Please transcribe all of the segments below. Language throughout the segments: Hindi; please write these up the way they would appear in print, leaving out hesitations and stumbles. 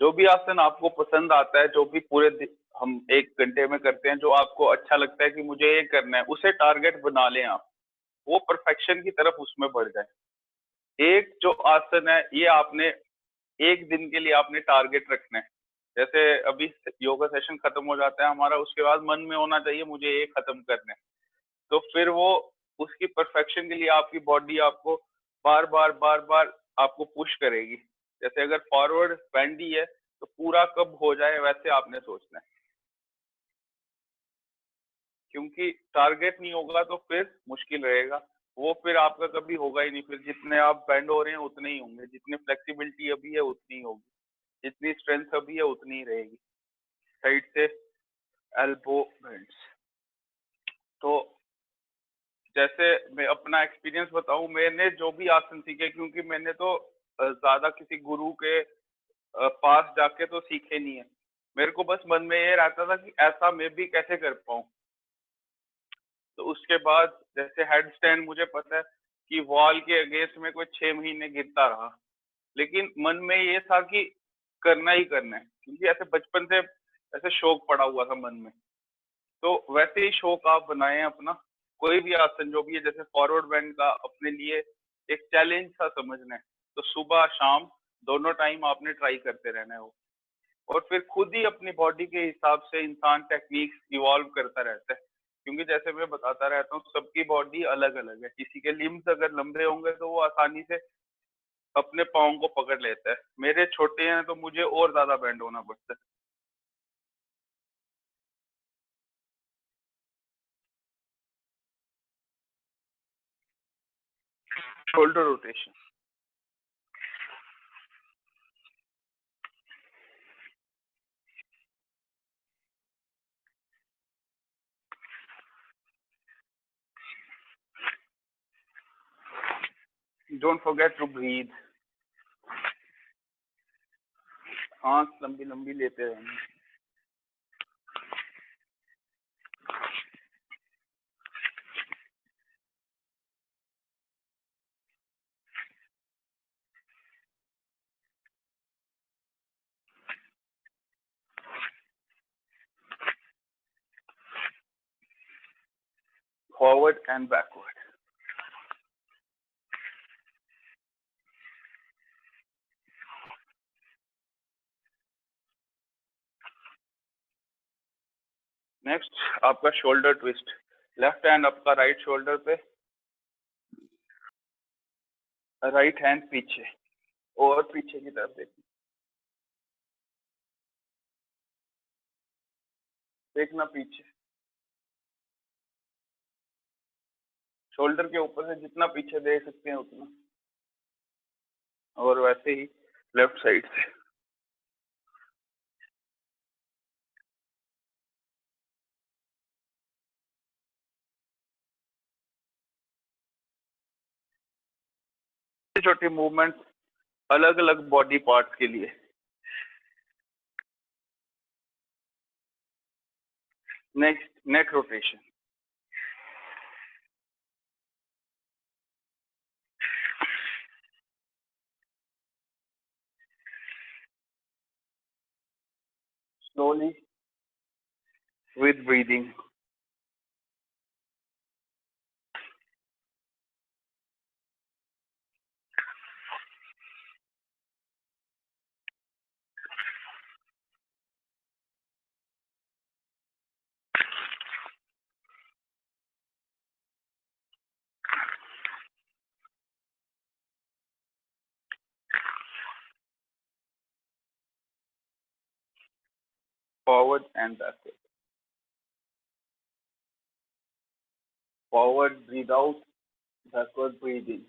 जो भी आसन आपको पसंद आता है, जो भी हम 1 घंटे में करते हैं, जो आपको अच्छा लगता है कि मुझे ये करना है, उसे टारगेट बना लें आप। वो परफेक्शन की तरफ उसमें बढ़ जाए। एक जो आसन है, ये आपने 1 दिन के लिए आपने टारगेट रखना है। जैसे अभी योगा सेशन खत्म हो जाता है हमारा, उसके बाद मन में होना चाहिए मुझे ये खत्म करना है। तो फिर वो उसकी परफेक्शन के लिए आपकी बॉडी आपको बार-बार आपको पुश करेगी। जैसे अगर फॉरवर्ड बेंड ही है, तो पूरा कब हो जाए वैसे आपने सोचना है। क्योंकि टारगेट नहीं होगा तो फिर मुश्किल रहेगा। वो फिर आपका कभी होगा ही नहीं, फिर जितने आप बेंड हो रहे हैं उतने ही होंगे, जितनी फ्लेक्सिबिलिटी अभी है उतनी ही होगी, जितनी स्ट्रेंथ अभी है उतनी ही रहेगी। साइड से एल्बो बेंड्स। तो जैसे मैं अपना एक्सपीरियंस बताऊं, मैंने जो भी आसन सीखे, क्योंकि मैंने तो ज्यादा किसी गुरु के पास जाके तो सीखे नहीं है। मेरे को बस मन में ये रहता था कि ऐसा मैं भी कैसे कर पाऊं। तो उसके बाद जैसे हेड स्टैंड मुझे पता है कि वॉल के अगेंस्ट में कोई 6 महीने गिरता रहा, लेकिन मन में ये था कि करना ही करना है, क्योंकि ऐसे बचपन से ऐसे शौक पड़ा हुआ था मन में। तो वैसे ही शौक आप बनाएं अपना, कोई भी आसन जो भी है, जैसे फॉरवर्ड बेंड का अपने लिए एक चैलेंज सा समझना है। तो सुबह शाम दोनों टाइम आपने ट्राई करते रहना है वो, और फिर खुद ही अपनी बॉडी के हिसाब से इंसान टेक्निक्स इवॉल्व करता रहता है। क्योंकि जैसे मैं बताता रहता हूँ, सबकी बॉडी अलग अलग है। किसी के लिम्स अगर लंबे होंगे तो वो आसानी से अपने पाँव को पकड़ लेता है, मेरे छोटे हैं तो मुझे और ज्यादा बेंड होना पड़ता है। Shoulder rotation. Don't forget to breathe. सांस लंबी लंबी लेते रहना। Forward and backward. नेक्स्ट आपका शोल्डर ट्विस्ट। लेफ्ट हैंड आपका राइट शोल्डर पे, राइट हैंड पीछे, और पीछे की तरफ देखना। देखना पीछे, शोल्डर के ऊपर से जितना पीछे देख सकते हैं उतना। और वैसे ही लेफ्ट साइड से। छोटी छोटी मूवमेंट अलग अलग बॉडी पार्ट्स के लिए। Next neck rotation. Slowly with breathing. Forward and backward. Forward breathe out, backward breathe in.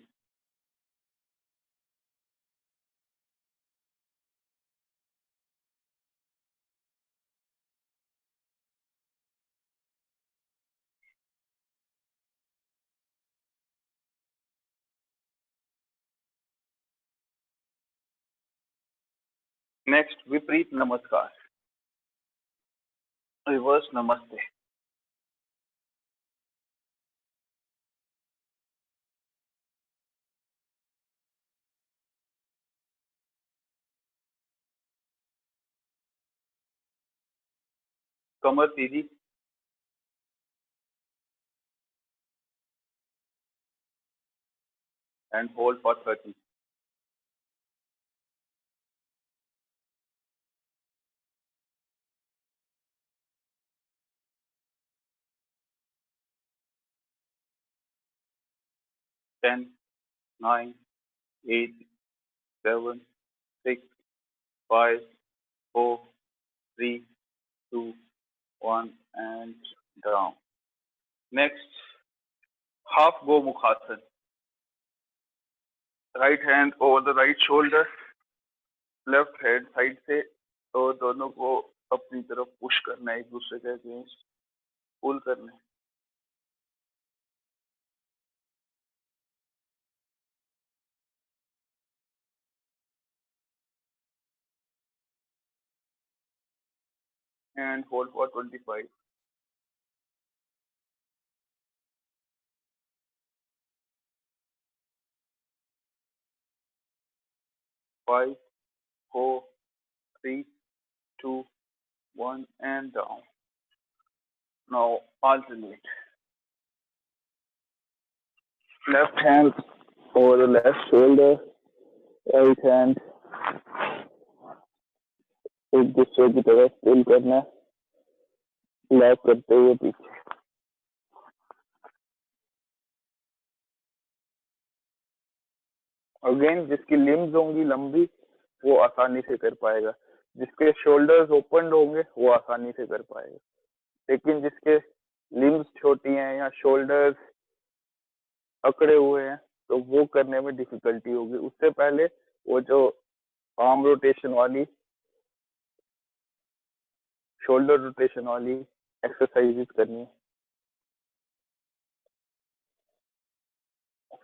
Next विपरीत नमस्कार, रिवर्स नमस्ते। कमर सीधी, and hold for 30. 10, 9, 8, 7, 6, 5, 4, 3, 2, 1, and down. Next, half Gomukhasan. Right hand over the right shoulder, left hand side से, तो दोनों को अपनी तरफ पुश करना है, एक दूसरे के अगेंस्ट पुल करना है. And hold for 25. 5, 4, 3, 2, 1, and down. Now alternate. Left hand over the left shoulder, right hand एक दूसरे की तरफ पुल करना है, लैप करते हुए पीछे. अगेन जिसकी लिम्स होंगी लंबी वो आसानी से कर पाएगा, जिसके शोल्डर्स ओपन होंगे वो आसानी से कर पाएगा, लेकिन जिसके लिम्स छोटी हैं या शोल्डर्स अकड़े हुए हैं तो वो करने में डिफिकल्टी होगी. उससे पहले वो जो आर्म रोटेशन वाली, शोल्डर रोटेशन वाली एक्सरसाइजेस करनी है.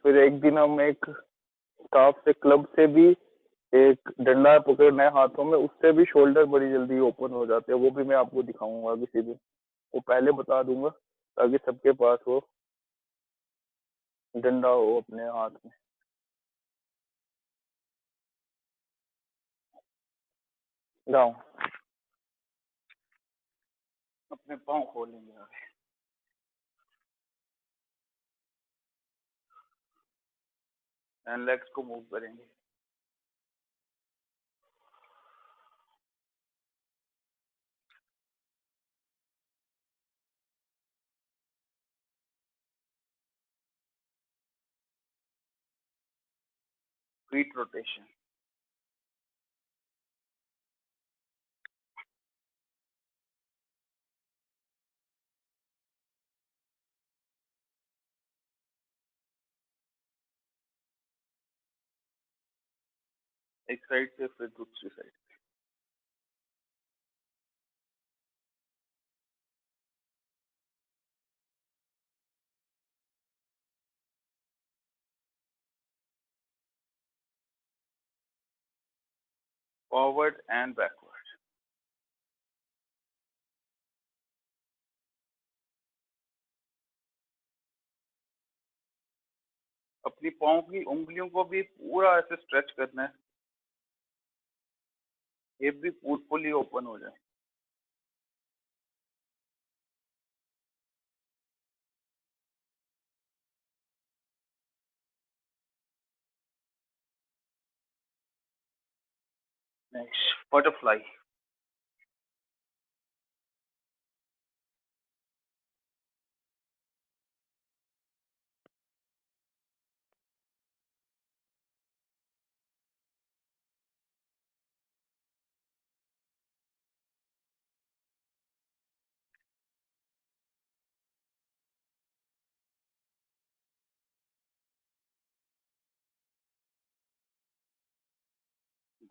फिर एक दिन हम एक स्टाफ से क्लब से भी एक डंडा पकड़ना है हाथों में, उससे भी शोल्डर बड़ी जल्दी ओपन हो जाते हैं. वो भी मैं आपको दिखाऊंगा किसी दिन, वो पहले बता दूंगा ताकि सबके पास वो डंडा हो अपने हाथ में. डाउन, अपने पाँव खोलेंगे आगे, एंड लेग्स को मूव करेंगे. Feet rotation. एक साइड से फिर दूसरी साइड. Forward and backward. अपनी पाँव की उंगलियों को भी पूरा ऐसे स्ट्रेच करना है, ये भी फुली ओपन हो जाए. Next butterfly.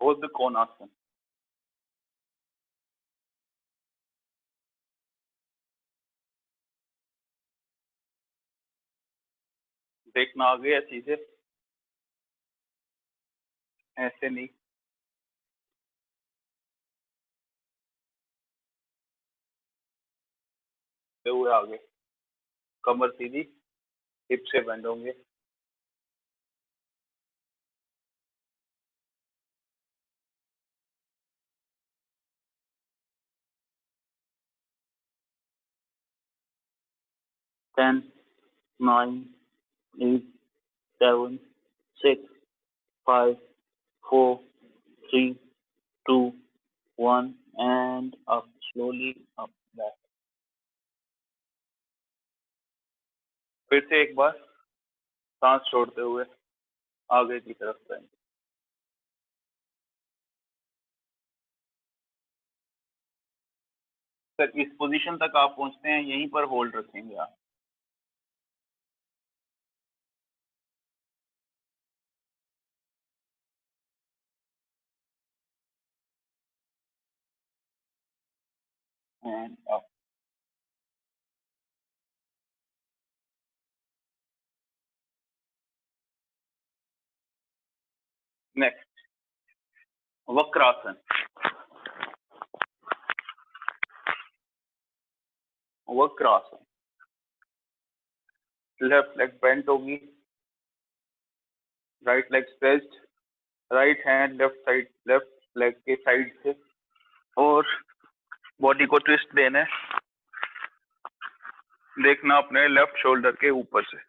बुद्ध कोणासन. देखना आगे या चीजें ऐसे नहीं, हुए आगे, कमर सीधी, हिप से बेंड होंगे. 10, 9, 8, 7, 6, 5, 4, 3, 2, 1, and up, slowly up, back. फिर से एक बार सांस छोड़ते हुए आगे की तरफ जाएंगे। सर इस पोजीशन तक आप पहुंचते हैं, यहीं पर होल्ड रखेंगे आप। And up. Next Vakrasana. Vakrasana, left leg bent होगी, right leg stretched, right hand left leg के साइड से, और बॉडी को ट्विस्ट देना है, देखना अपने लेफ्ट शोल्डर के ऊपर से।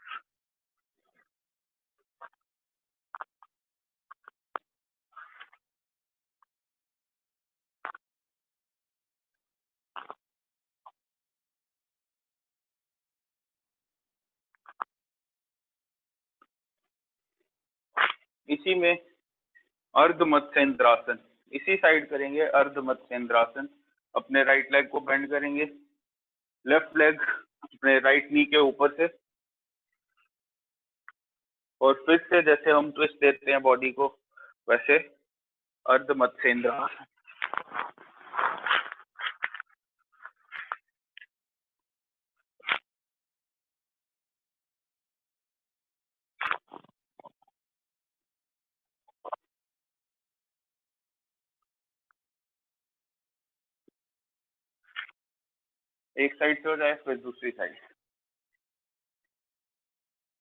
इसी में अर्ध मत्स्येंद्रासन, इसी साइड करेंगे अर्ध मत्स्येंद्रासन। अपने राइट लेग को बेंड करेंगे, लेफ्ट लेग अपने राइट नी के ऊपर से, और फिर से जैसे हम ट्विस्ट देते हैं बॉडी को, वैसे अर्ध मत्स्येंद्रासन। एक साइड से हो जाए फिर दूसरी साइड।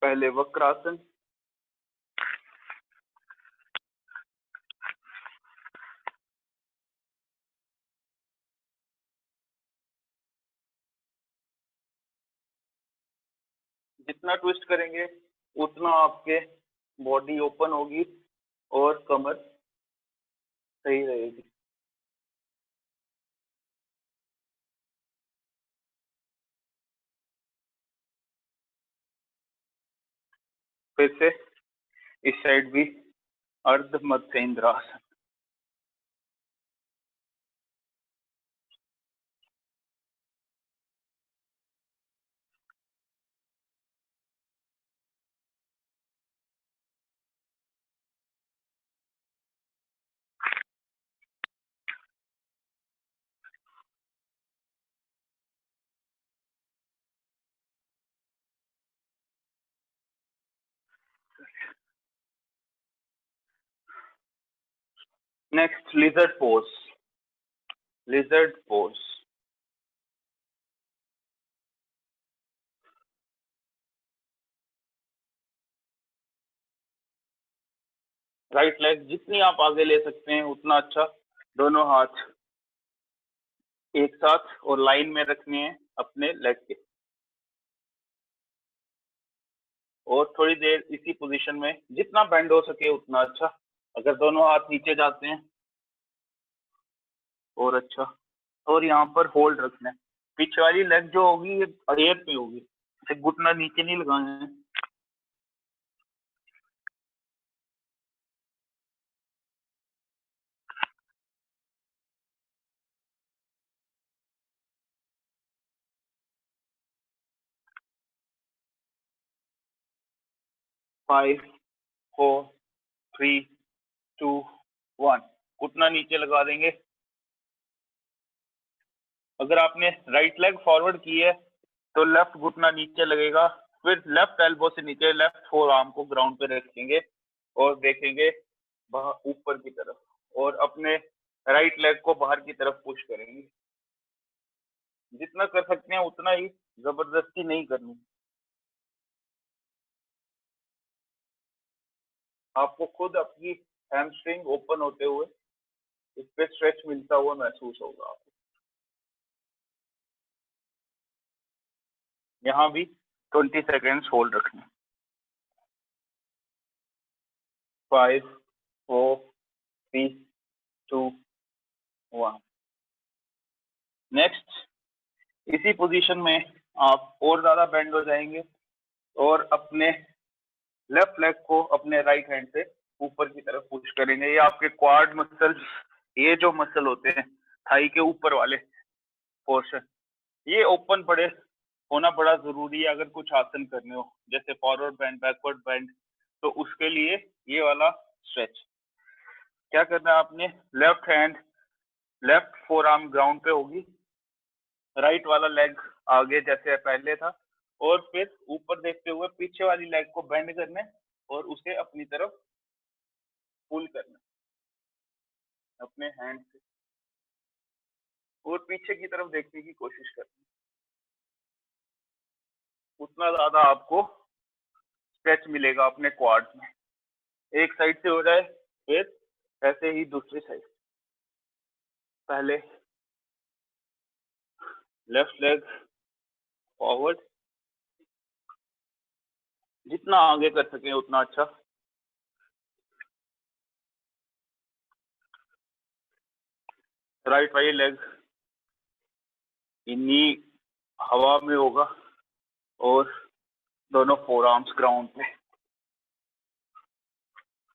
पहले वक्रासन, जितना ट्विस्ट करेंगे उतना आपके बॉडी ओपन होगी और कमर सही रहेगी। फिर से इस साइड भी अर्ध Matsyendrasana. Next lizard pose. Lizard pose, right leg जितनी आप आगे ले सकते हैं उतना अच्छा। दोनों हाथ एक साथ और लाइन में रखने हैं अपने लेग के, और थोड़ी देर इसी पोजीशन में जितना बेंड हो सके उतना अच्छा। अगर दोनों हाथ नीचे जाते हैं और अच्छा, और यहाँ पर होल्ड रखना है। पीछे वाली लेग जो होगी ये एयर पे होगी, इसे घुटना नीचे नहीं लगाना है। फाइव, 4, 3, 2, 1, घुटना नीचे लगा देंगे। अगर आपने राइट लेग फॉरवर्ड की है तो लेफ्ट घुटना नीचे लगेगा, फिर लेफ्ट एल्बो से नीचे लेफ्ट फोर आर्म को ग्राउंड पे रखेंगे और देखेंगे ऊपर की तरफ, और अपने राइट लेग को बाहर की तरफ पुश करेंगे। जितना कर सकते हैं उतना ही, जबरदस्ती नहीं करनी। आपको खुद अपनी हैमस्ट्रिंग ओपन होते हुए इस पे स्ट्रेच मिलता हुआ महसूस होगा आपको। यहाँ भी 20 सेकेंड्स होल्ड रखना। 5 4 3 2 1। नेक्स्ट, इसी पोजीशन में आप और ज्यादा बेंड हो जाएंगे और अपने लेफ्ट लेग को अपने राइट हैंड से ऊपर की तरफ पुश करेंगे। ये आपके क्वाड मसल, ये जो मसल होते हैं थाई के ऊपर वाले पोर्शन, ये ओपन बड़े होना बड़ा जरूरी है अगर कुछ आसन करने हो, जैसे फॉरवर्ड बेंड, बैकवर्ड बेंड। तो उसके लिए ये वाला स्ट्रेच क्या करना है आपने, left hand, left four arm ground पे होगी, राइट वाला लेग आगे जैसे पहले था, और फिर ऊपर देखते हुए पीछे वाली लेग को बेंड करना है और उसे अपनी तरफ पुल करना अपने हैंड से, और पीछे की तरफ देखने की कोशिश करनी। उतना ज्यादा आपको स्ट्रेच मिलेगा अपने क्वाड्स में। एक साइड से हो जाए, फिर ऐसे ही दूसरी साइड। पहले लेफ्ट लेग फॉरवर्ड, जितना आगे कर सके उतना अच्छा। राइट वाली लेग इन्नी हवा में होगा और दोनों फोर आर्म्स ग्राउंड पे।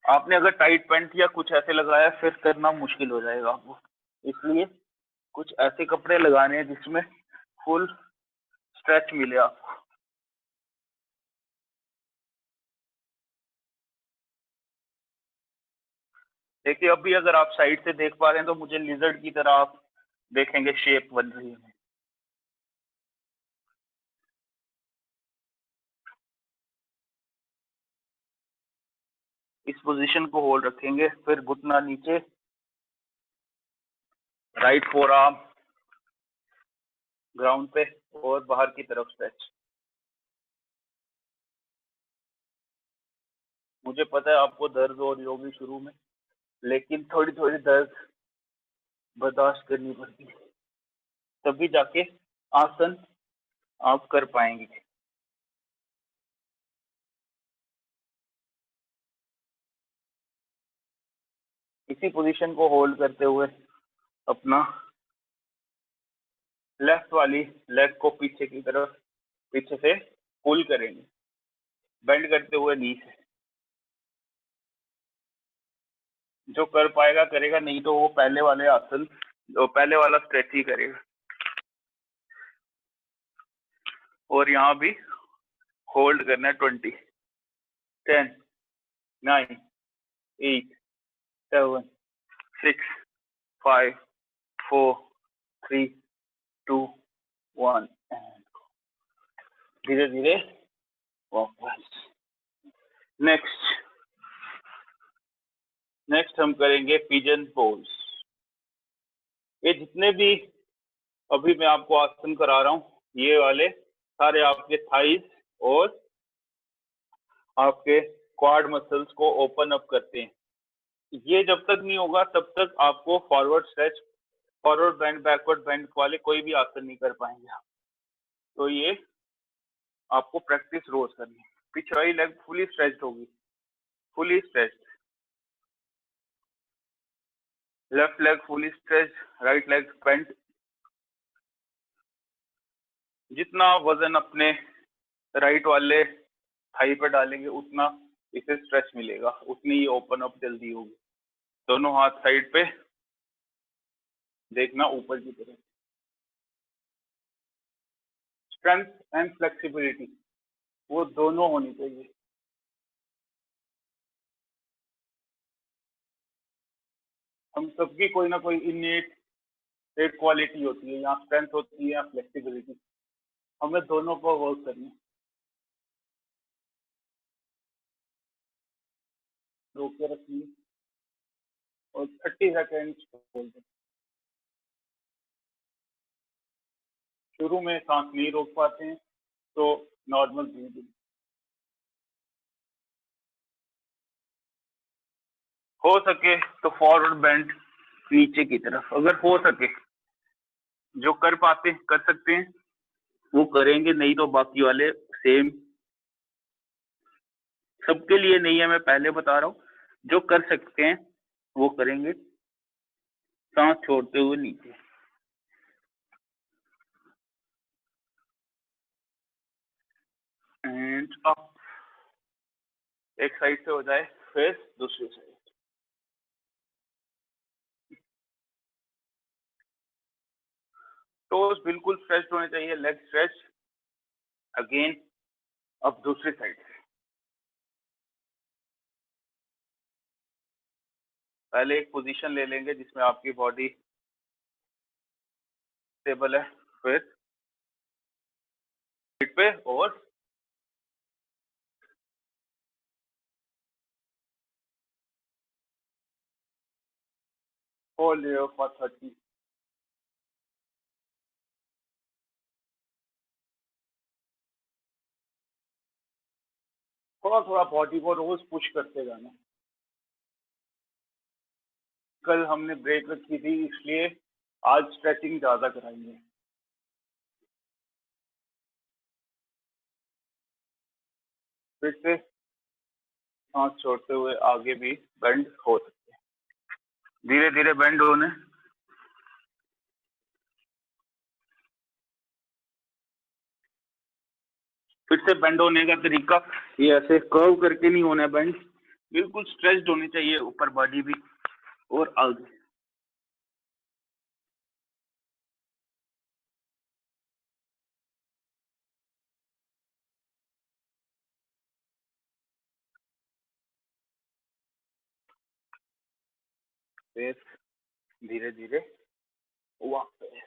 आपने अगर टाइट पैंट या कुछ ऐसे लगाया फिर करना मुश्किल हो जाएगा आपको, इसलिए कुछ ऐसे कपड़े लगाने हैं जिसमें फुल स्ट्रेच मिले आपको। देखिए अभी अगर आप साइड से देख पा रहे हैं तो मुझे लिजर्ड की तरह आप देखेंगे शेप बन रही है। इस पोजीशन को होल्ड रखेंगे, फिर घुटना नीचे, राइट फोर आर्म ग्राउंड पे और बाहर की तरफ स्ट्रेच। मुझे पता है आपको दर्द हो रही होगी शुरू में, लेकिन थोड़ी थोड़ी दर्द बर्दाश्त करनी पड़ती है, तभी जाके आसन आप कर पाएंगे। इसी पोजीशन को होल्ड करते हुए अपना लेफ्ट वाली लेग को पीछे की तरफ, पीछे से पुल करेंगे, बेंड करते हुए नी से। जो कर पाएगा करेगा, नहीं तो वो पहले वाले आसन, जो पहले वाला स्ट्रेच ही करेगा। और यहाँ भी होल्ड करना है 20, 10, 9, 8, 7, 6, 5, 4, 3, 2, 1 एंड धीरे धीरे वापस। नेक्स्ट हम करेंगे पिजन पोज। ये जितने भी अभी मैं आपको आसन करा रहा हूँ, ये वाले सारे आपके थाइस और आपके क्वाड मसल्स को ओपन अप करते हैं। ये जब तक नहीं होगा तब तक आपको forward stretch, forward bend, backward bend वाले कोई भी आसन नहीं कर पाएंगे आप। तो ये आपको प्रैक्टिस रोज करनी है। पीछे वाली लेग फुली स्ट्रेच्ड होगी, fully stretched, left leg fully stretched, right leg bend. जितना वजन अपने राइट वाले थाई पे डालेंगे उतना इसे स्ट्रेच मिलेगा, उतनी ही ओपन अप जल्दी होगी। दोनों हाथ साइड पे देखना, ऊपर की तरफ। स्ट्रेंथ एंड फ्लेक्सिबिलिटी वो दोनों होनी चाहिए। हम सबकी कोई ना कोई इनेट एक क्वालिटी होती है, यहाँ स्ट्रेंथ होती है या फ्लेक्सिबिलिटी, हमें दोनों को वर्क करना है। रोक के रखिए और 30 सेकेंड बोल दें। शुरू में सांस नहीं रोक पाते हैं तो नॉर्मल ब्रीदिंग। हो सके तो फॉरवर्ड बेंड नीचे की तरफ, अगर हो सके, जो कर पाते कर सकते हैं, वो करेंगे, नहीं तो बाकी वाले सेम। सबके लिए नहीं है, मैं पहले बता रहा हूँ, जो कर सकते हैं वो करेंगे, सांस छोड़ते हुए नीचे। And up. एक साइड से हो जाए, फिर दूसरी साइड। टोस बिल्कुल स्ट्रेच होने चाहिए, लेग स्ट्रेच। अगेन अब दूसरी साइड। पहले एक पोजीशन ले लेंगे जिसमें आपकी बॉडी स्टेबल है, फिर साइड पे और होल्ड फॉर 30। थोड़ा थोड़ा बॉडी को रोज पुश करते जाना। कल हमने ब्रेक रखी थी, इसलिए आज स्ट्रेचिंग ज्यादा कराएंगे। फिर से सांस छोड़ते हुए आगे भी बेंड हो सकते हैं, धीरे धीरे बेंड होने। फिर से बेंड होने का तरीका ये ऐसे कर्व करके नहीं होना है, बेंड बिल्कुल स्ट्रेच्ड होनी चाहिए, ऊपर बॉडी भी और आगे। फिर धीरे धीरे वापस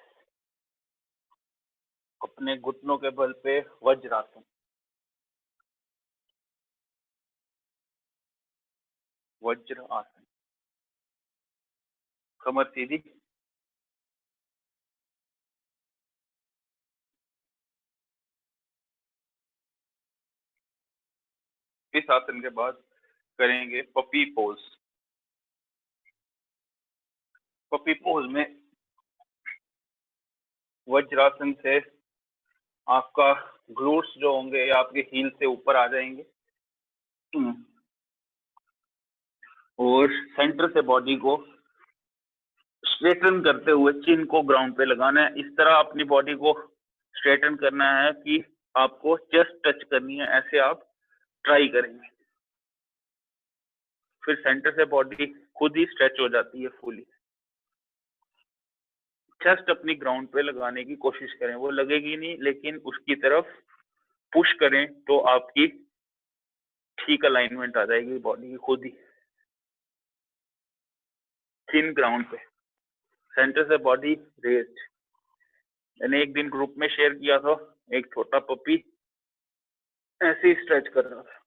अपने घुटनों के बल पे वज्रासन। वज्र आसन, कमर सीधी। इस आसन के बाद करेंगे पपी पोज। पपी पोज में वज्रासन से आपका ग्लूट्स जो होंगे या आपके हील से ऊपर आ जाएंगे, और सेंटर से बॉडी को स्ट्रेटन करते हुए चिन को ग्राउंड पे लगाना है। इस तरह अपनी बॉडी को स्ट्रेटन करना है कि आपको चेस्ट टच करनी है, ऐसे आप ट्राई करेंगे। फिर सेंटर से बॉडी खुद ही स्ट्रेच हो जाती है फुली। चेस्ट अपनी ग्राउंड पे लगाने की कोशिश करें, वो लगेगी नहीं, लेकिन उसकी तरफ पुश करें तो आपकी ठीक अलाइनमेंट आ जाएगी बॉडी की खुद ही। चिन ग्राउंड पे, सेंटर से बॉडी रेस्ट। मैंने एक दिन ग्रुप में शेयर किया था, एक छोटा पपी ऐसे ही स्ट्रेच कर रहा था।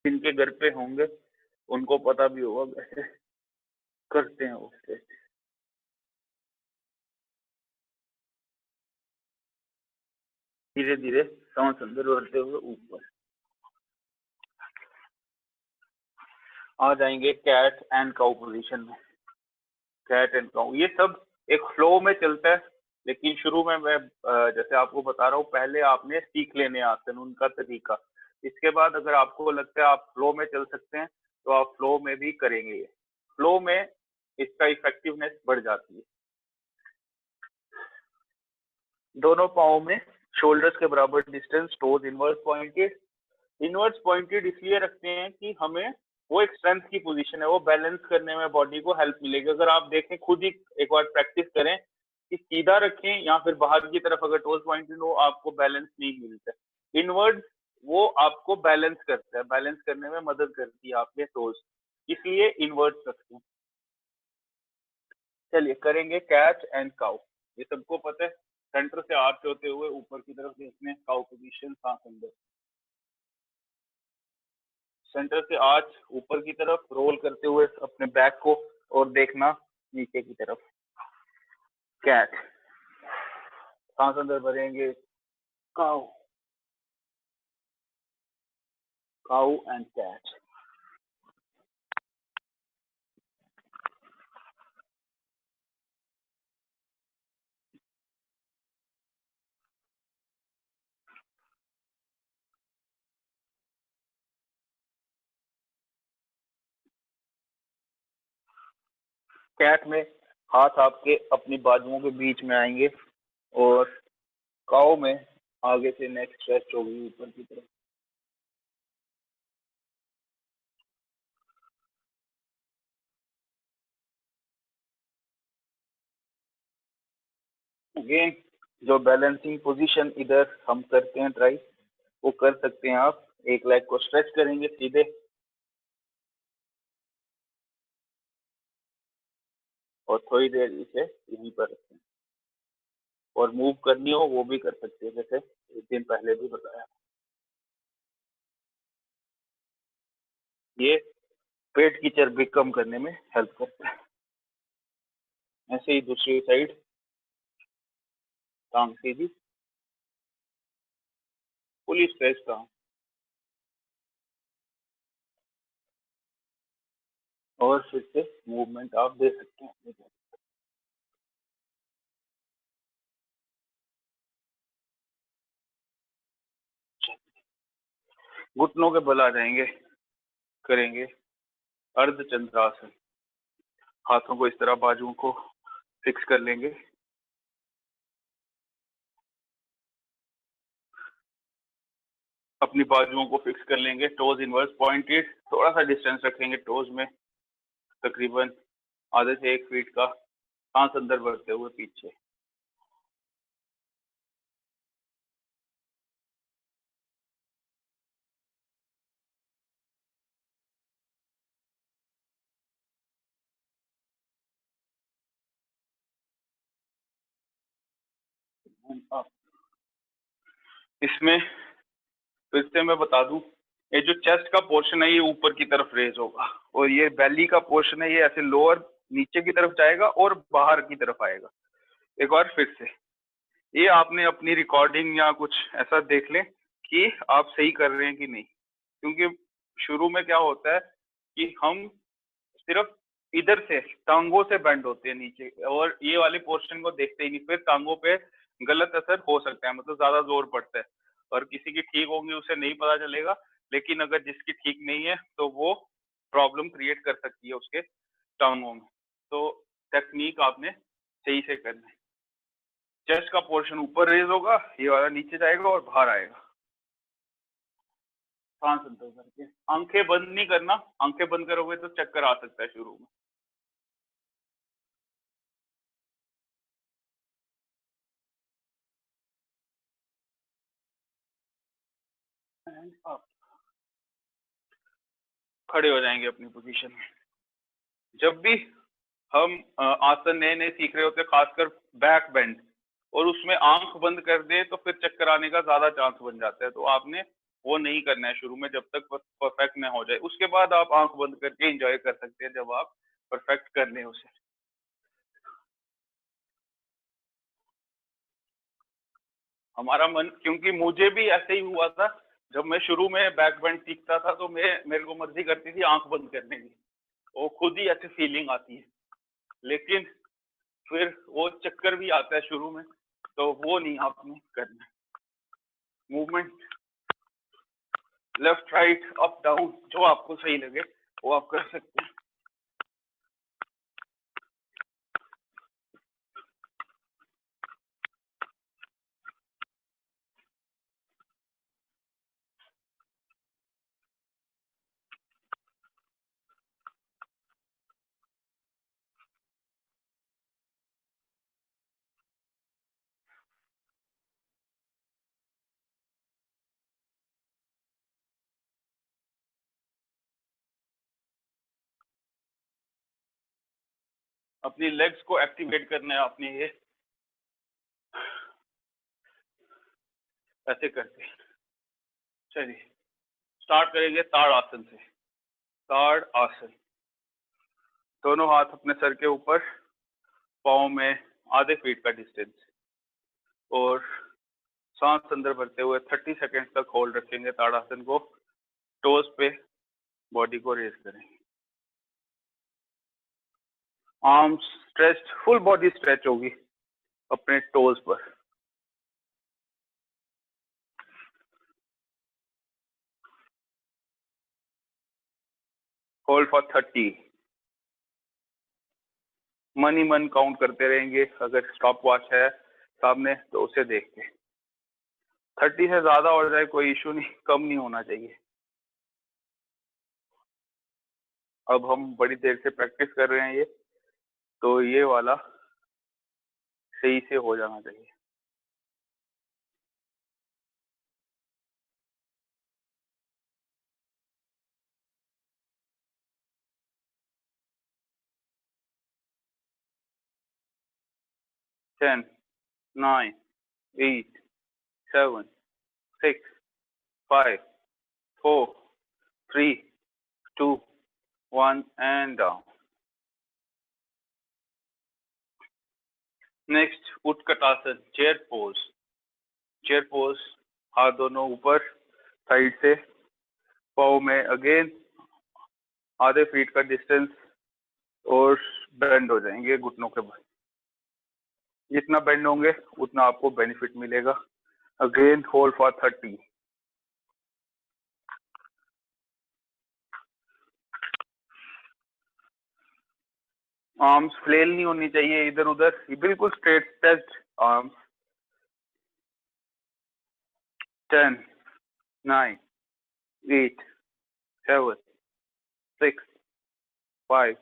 जिनके घर पे होंगे उनको पता भी होगा कैसे करते हैं वो स्ट्रेच। धीरे धीरे सांस अंदर भरते हुए ऊपर आ जाएंगे कैट एंड काउ पोजीशन में। कैट एंड काउ ये सब एक फ्लो में चलता है, लेकिन शुरू में मैं जैसे आपको बता रहा हूँ, पहले आपने सीख लेने आसन, उनका तरीका। इसके बाद अगर आपको लगता है आप फ्लो में चल सकते हैं तो आप फ्लो में भी करेंगे। ये फ्लो में इसका इफेक्टिवनेस बढ़ जाती है। दोनों पाँव में शोल्डर्स के बराबर distance, toes inverse pointed. Inverse pointed इसलिए रखते हैं कि हमें वो एक स्ट्रेंथ की पोजीशन है, वो बैलेंस करने में बॉडी को हेल्प मिलेगी। अगर आप देखें, खुद ही एक बार प्रैक्टिस करें कि सीधा रखें या फिर बाहर की तरफ अगर टोज पॉइंटेड हो, आपको बैलेंस नहीं मिलता है। इनवर्ड वो आपको बैलेंस करता है, बैलेंस करने में मदद करती है आपके टोज, इसलिए इनवर्ड रखते हैं। चलिए करेंगे कैट एंड काउ। ये सबको पता है, सेंटर से आर्च होते हुए ऊपर की तरफ देखने, काउ पोजीशन, सांस अंदर। सेंटर से आर्च ऊपर की तरफ रोल करते हुए अपने बैक को, और देखना नीचे की तरफ। कैट, सांस अंदर भरेंगे। Cow, cow and cat. Cat में हाथ आपके अपनी बाजुओं के बीच में आएंगे और काऊ में आगे से नेक स्ट्रेच होगी ऊपर की तरफ। अगेन जो बैलेंसिंग पोजीशन इधर हम करते हैं ट्राई, वो कर सकते हैं आप। एक लेग को स्ट्रेच करेंगे सीधे और थोड़ी देर इसे यहीं पर रखें, और मूव करनी हो वो भी कर सकते हैं, जैसे एक दिन पहले भी बताया। ये पेट की चर्बी कम करने में हेल्प करता है। ऐसे ही दूसरी साइड, टांग सीधी, फुली स्ट्रेच टांग, और फिर से मूवमेंट आप दे सकते हैं। घुटनों के बल आ जाएंगे, करेंगे अर्धचंद्रासन। हाथों को इस तरह बाजुओं को फिक्स कर लेंगे, अपनी बाजुओं को फिक्स कर लेंगे, टोज इनवर्स पॉइंटेड, थोड़ा सा डिस्टेंस रखेंगे टोज में, तकरीबन आधे से 1 फीट का, सांस अंदर भरते हुए पीछे। इसमें फिर से मैं बता दूं, ये जो चेस्ट का पोर्शन है ये ऊपर की तरफ रेज होगा, और ये बेली का पोर्शन है ये ऐसे लोअर नीचे की तरफ जाएगा और बाहर की तरफ आएगा। एक बार फिर से, ये आपने अपनी रिकॉर्डिंग या कुछ ऐसा देख लें कि आप सही कर रहे हैं कि नहीं, क्योंकि शुरू में क्या होता है कि हम सिर्फ इधर से टांगों से बेंड होते हैं नीचे, और ये वाले पोर्शन को देखते ही नहीं, फिर टांगों पे गलत असर हो सकता है, मतलब ज्यादा जोर पड़ता है, और किसी की ठीक होंगी उसे नहीं पता चलेगा, लेकिन अगर जिसकी ठीक नहीं है तो वो प्रॉब्लम क्रिएट कर सकती है उसके टांगों में। तो टेक्निक आपने सही से करना है। चेस्ट का पोर्शन ऊपर रेज होगा, ये वाला नीचे जाएगा और बाहर आएगा। सांस अंदर करके, आंखें बंद नहीं करना, आंखें बंद करोगे तो चक्कर आ सकता है शुरू में। खड़े हो जाएंगे अपनी पोजीशन में। जब भी हम आसन नए नए सीख रहे होते हैं, खासकर बैक बेंड, और उसमें आंख बंद कर दे तो फिर चक्कर आने का ज्यादा चांस बन जाता है, तो आपने वो नहीं करना है शुरू में जब तक परफेक्ट ना हो जाए। उसके बाद आप आंख बंद करके एंजॉय कर सकते हैं जब आप परफेक्ट कर लें उसे। हमारा मन, क्योंकि मुझे भी ऐसे ही हुआ था, जब मैं शुरू में बैक बेंड सीखता था तो मेरे को मर्जी करती थी आंख बंद करने की, वो खुद ही ऐसी फीलिंग आती है, लेकिन फिर वो चक्कर भी आता है शुरू में, तो वो नहीं आपने करना। Movement left right up down जो आपको सही लगे वो आप कर सकते हैं। अपनी लेग्स को एक्टिवेट करना है आपने, ये ऐसे करके। चलिए स्टार्ट करेंगे ताड़ आसन से। ताड़ आसन, दोनों हाथ अपने सर के ऊपर, पाँव में आधे फीट का डिस्टेंस, और सांस अंदर भरते हुए 30 सेकेंड तक होल्ड रखेंगे ताड़ासन को। टोज पे बॉडी को रेज करेंगे, arms stretch, full body stretch होगी अपने टोज पर। होल्ड फॉर 30, मन ही मन काउंट करते रहेंगे। अगर स्टॉप वॉच है सामने तो उसे देख के 30 से ज्यादा हो जाए कोई इशू नहीं, कम नहीं होना चाहिए। अब हम बड़ी देर से प्रैक्टिस कर रहे हैं ये, तो ये वाला सही से हो जाना चाहिए। Ten, 9, 8, 7, 6, 5, 4, 3, 2, 1 and down. Next Utkatasana, chair pose. Chair pose, हाथ दोनों ऊपर साइड से, पाँव में अगेन आधे फीट का डिस्टेंस और बेंड हो जाएंगे घुटनों के बल। जितना बेंड होंगे उतना आपको बेनिफिट मिलेगा। Again hold for 30। Arms flail नहीं होनी चाहिए इधर उधर, बिल्कुल straight stretched arms. 10, 9, 8, 7, 6, 5,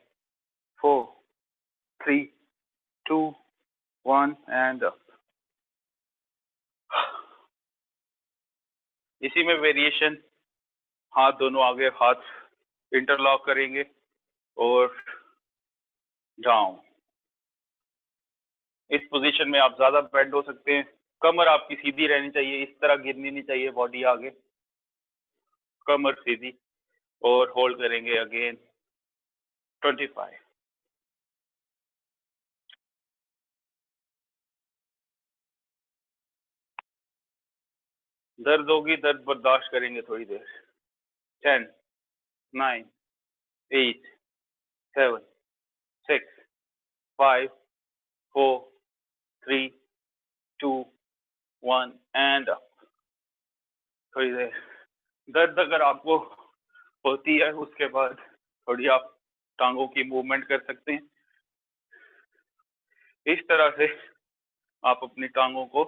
4, 3, 2, 1 and up। इसी में वेरिएशन, हाथ दोनों आगे, हाथ इंटरलॉक करेंगे और डाउन। इस पोजीशन में आप ज्यादा बेंड हो सकते हैं। कमर आपकी सीधी रहनी चाहिए, इस तरह गिरनी नहीं चाहिए बॉडी आगे, कमर सीधी। और होल्ड करेंगे अगेन 25। दर्द होगी, दर्द बर्दाश्त करेंगे थोड़ी देर। 10, 9, 8, 7, 6, 5, 4, 3, 2, 1 एंड अप। थोड़ी देर दर्द अगर आपको होती है उसके बाद थोड़ी आप टांगों की मूवमेंट कर सकते हैं। इस तरह से आप अपनी टांगों को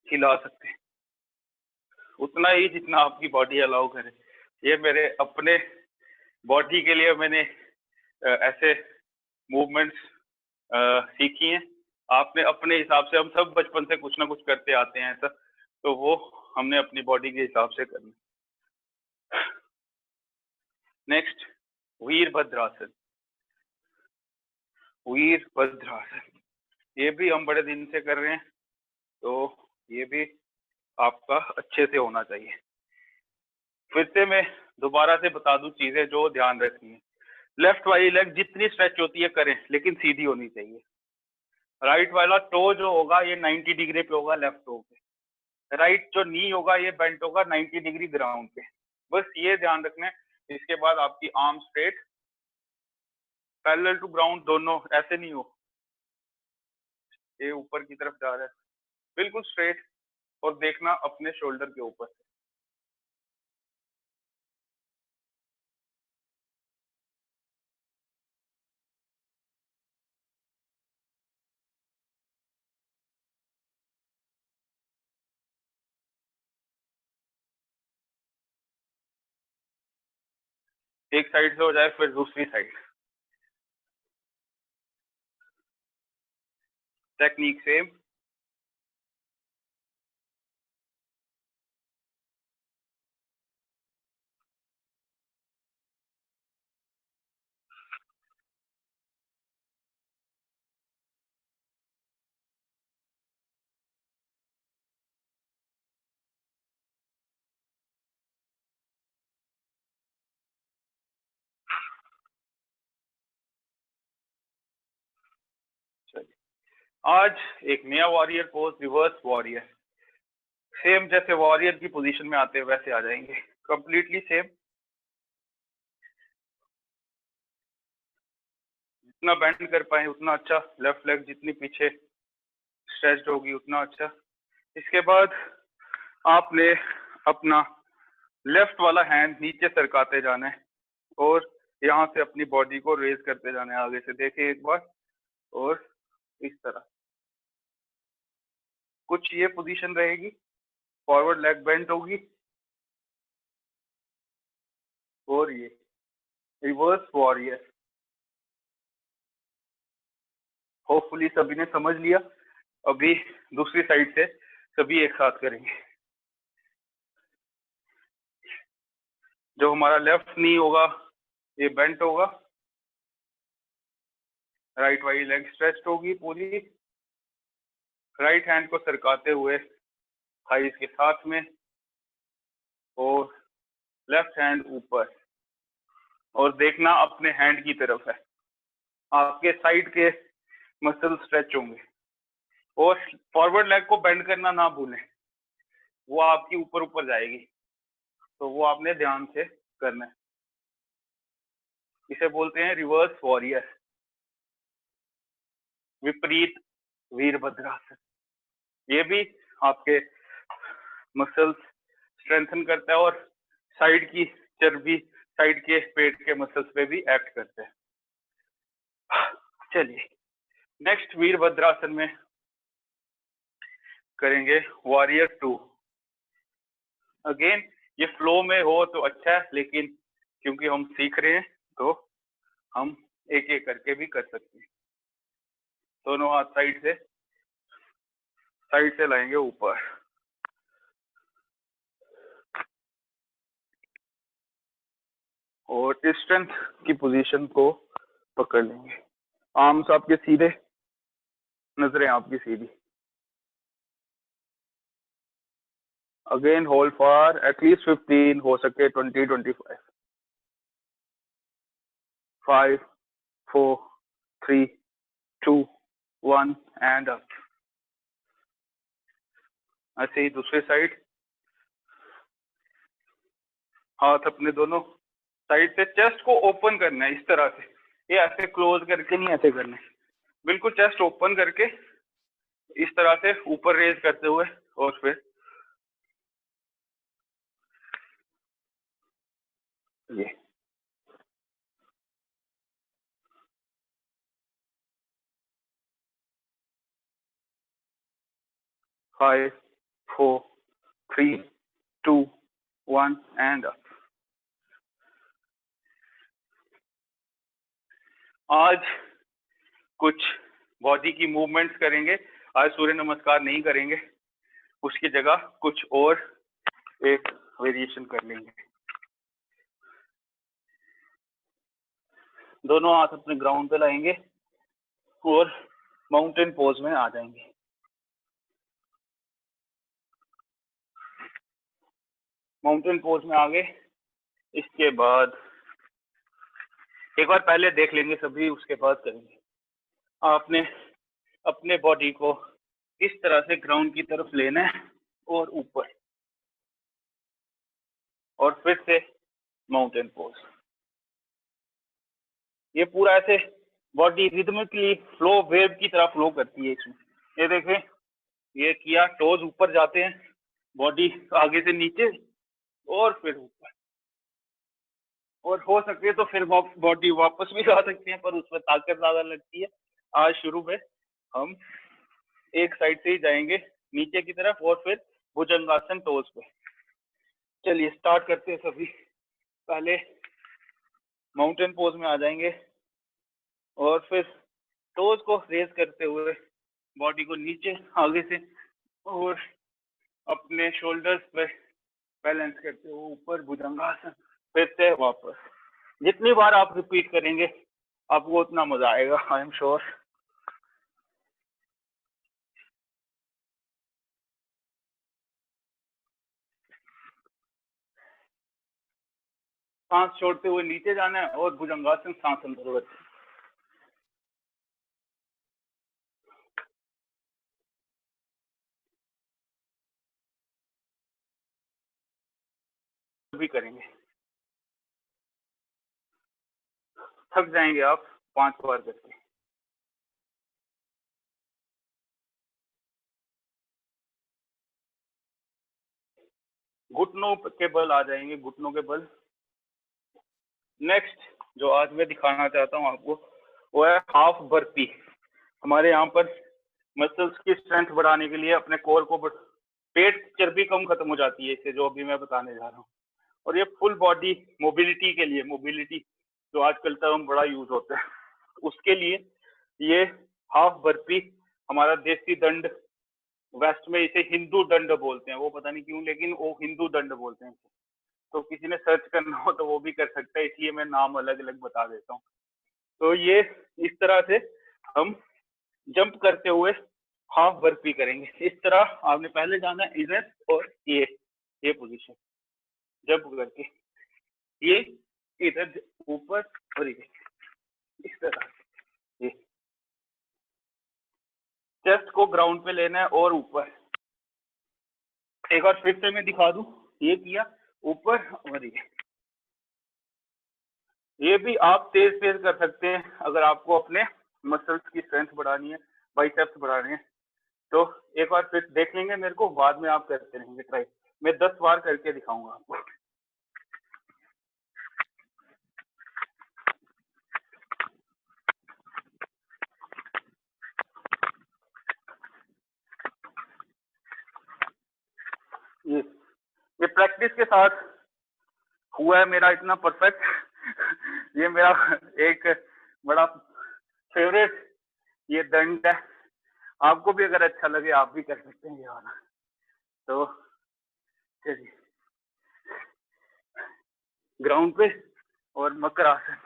हिला सकते हैं, उतना ही जितना आपकी बॉडी अलाउ करे। ये मेरे अपने बॉडी के लिए मैंने ऐसे मूवमेंट्स सीखी हैं। आपने अपने हिसाब से, हम सब बचपन से कुछ ना कुछ करते आते हैं ऐसा, तो वो हमने अपनी बॉडी के हिसाब से करना। नेक्स्ट वीरभद्रासन। वीरभद्रासन ये भी हम बड़े दिन से कर रहे हैं, तो ये भी आपका अच्छे से होना चाहिए। फिर से मैं दोबारा से बता दूं चीजें जो ध्यान रखनी है। लेफ्ट वाली लेग जितनी स्ट्रेच होती है करें, लेकिन सीधी होनी चाहिए। राइट वाला टो जो होगा ये 90 डिग्री पे होगा लेफ्ट टो पे। राइट जो नी होगा ये बेंट होगा 90 डिग्री ग्राउंड पे। बस ये ध्यान रखना है। इसके बाद आपकी arm straight, parallel to ground, दोनों ऐसे नहीं हो ये ऊपर की तरफ जा रहा है, बिल्कुल स्ट्रेट। और देखना अपने शोल्डर के ऊपर। एक साइड से हो जाए फिर दूसरी साइड। Technique same. आज एक नया warrior pose, reverse warrior. Same जैसे वॉरियर की पोजीशन में आते हैं वैसे आ जाएंगे, कंप्लीटली सेम। जितना बेंड कर पाए उतना अच्छा। लेफ्ट लेग जितनी पीछे स्ट्रेच्ड होगी उतना अच्छा। इसके बाद आपने अपना लेफ्ट वाला हैंड नीचे सरकाते जाना है और यहाँ से अपनी बॉडी को रेज करते जाना है आगे से, देखिए एक बार, और इस तरह कुछ ये पोजीशन रहेगी, फॉरवर्ड लेग बेंट होगी, और ये रिवर्स वॉरियर। होपफुली सभी ने समझ लिया। अभी दूसरी साइड से सभी एक साथ करेंगे। जो हमारा लेफ्ट नी होगा ये बेंट होगा, राइट वाली लेग स्ट्रेच्ड होगी पूरी, राइट हैंड को सरकाते हुए थाइस के साथ में, और लेफ्ट हैंड ऊपर, और देखना अपने हैंड की तरफ है, आपके साइड के मसल स्ट्रेच होंगे। और फॉरवर्ड लेग को बेंड करना ना भूलें, वो आपकी ऊपर ऊपर जाएगी, तो वो आपने ध्यान से करना है। इसे बोलते हैं रिवर्स वॉरियर, विपरीत वीरभद्रासन। ये भी आपके मसल्स स्ट्रेंथन करता है और साइड की चर्बी, साइड के पेट के मसल्स पे भी एक्ट करते हैं। चलिए नेक्स्ट वीरभद्रासन में करेंगे वॉरियर 2। अगेन ये फ्लो में हो तो अच्छा है, लेकिन क्योंकि हम सीख रहे हैं तो हम एक एक करके भी कर सकते हैं। दोनों हाथ साइड से लाएंगे ऊपर, और स्ट्रेंथ की पोजीशन को पकड़ लेंगे। आर्म्स आपके सीधे, नजरें आपकी सीधी। अगेन होल्ड फॉर एटलीस्ट 15, हो सके 20-25। 5, 4, 3, 2, 1 एंड अप। ऐसे ही दूसरी साइड, हाथ अपने दोनों साइड से, चेस्ट को ओपन करना है इस तरह से, ये ऐसे क्लोज करके नहीं, ऐसे करना है, बिल्कुल चेस्ट ओपन करके इस तरह से ऊपर रेज करते हुए, और फिर ये 5, 4, 3, 2, 1 एंड अप। आज कुछ बॉडी की मूवमेंट्स करेंगे। आज सूर्य नमस्कार नहीं करेंगे, उसकी जगह कुछ और एक वेरिएशन कर लेंगे। दोनों हाथ अपने ग्राउंड पे लाएंगे और माउंटेन पोज में आ जाएंगे। माउंटेन पोज में आ गए, इसके बाद एक बार पहले देख लेंगे सभी, उसके बाद करेंगे। आपने अपने बॉडी को इस तरह से ग्राउंड की तरफ लेना है और ऊपर, और फिर से माउंटेन पोज। ये पूरा ऐसे बॉडी रिदमिकली फ्लो, वेव की तरह फ्लो करती है इसमें। ये देखें, ये किया, टोज ऊपर जाते हैं, बॉडी आगे से नीचे और फिर ऊपर, और हो सके तो फिर बॉडी वापस भी ला सकते हैं, पर उसमें ताकत ज्यादा लगती है। आज शुरू में हम एक साइड से ही जाएंगे नीचे की तरफ, और फिर भुजंगासन टोज पे। चलिए स्टार्ट करते हैं सभी। पहले माउंटेन पोज में आ जाएंगे, और फिर टोज को रेज करते हुए बॉडी को नीचे आगे से, और अपने शोल्डर्स पे बैलेंस करते हुए ऊपर भुजंगासन, फिर से वापस। जितनी बार आप रिपीट करेंगे आपको उतना मजा आएगा, आई एम श्योर। सांस छोड़ते हुए नीचे जाना है, और भुजंगासन सांस अंदर रखना। भी करेंगे, थक जाएंगे आप 5 बार करके। घुटनों के बल आ जाएंगे, घुटनों के बल। नेक्स्ट जो आज मैं दिखाना चाहता हूँ आपको, वो है हाफ बर्पी। हमारे यहाँ पर मसल्स की स्ट्रेंथ बढ़ाने के लिए अपने कोर को पेट चर्बी कम खत्म हो जाती है इससे, जो अभी मैं बताने जा रहा हूँ। और ये फुल बॉडी मोबिलिटी के लिए, मोबिलिटी जो आजकल टर्म बड़ा यूज होता है, उसके लिए ये हाफ बर्पी हमारा देसी दंड, वेस्ट में इसे हिंदू दंड बोलते हैं, वो पता नहीं क्यों, लेकिन वो हिंदू दंड बोलते हैं। तो किसी ने सर्च करना हो तो वो भी कर सकता है, इसलिए मैं नाम अलग अलग बता देता हूँ। तो ये इस तरह से हम जंप करते हुए हाफ बर्पी करेंगे। इस तरह आपने पहले जाना है इधर, और ये पोजीशन जंप करके, ये इधर ऊपर, और ये इस तरह, ये चेस्ट को ग्राउंड पे लेना है और ऊपर। एक बार फिर से मैं दिखा दूं, ये किया ऊपर, और ये भी आप तेज तेज कर सकते हैं अगर आपको अपने मसल्स की स्ट्रेंथ बढ़ानी है, बाइसेप्स बढ़ाने हैं। तो एक बार फिर देख लेंगे मेरे को, बाद में आप करते रहेंगे ट्राई। मैं 10 बार करके दिखाऊंगा आपको। ये प्रैक्टिस के साथ हुआ है मेरा इतना परफेक्ट। ये मेरा एक बड़ा फेवरेट ये दंड है। आपको भी अगर अच्छा लगे आप भी कर सकते हैं ये वाला। तो चलिए ग्राउंड पे, और मकर आसन,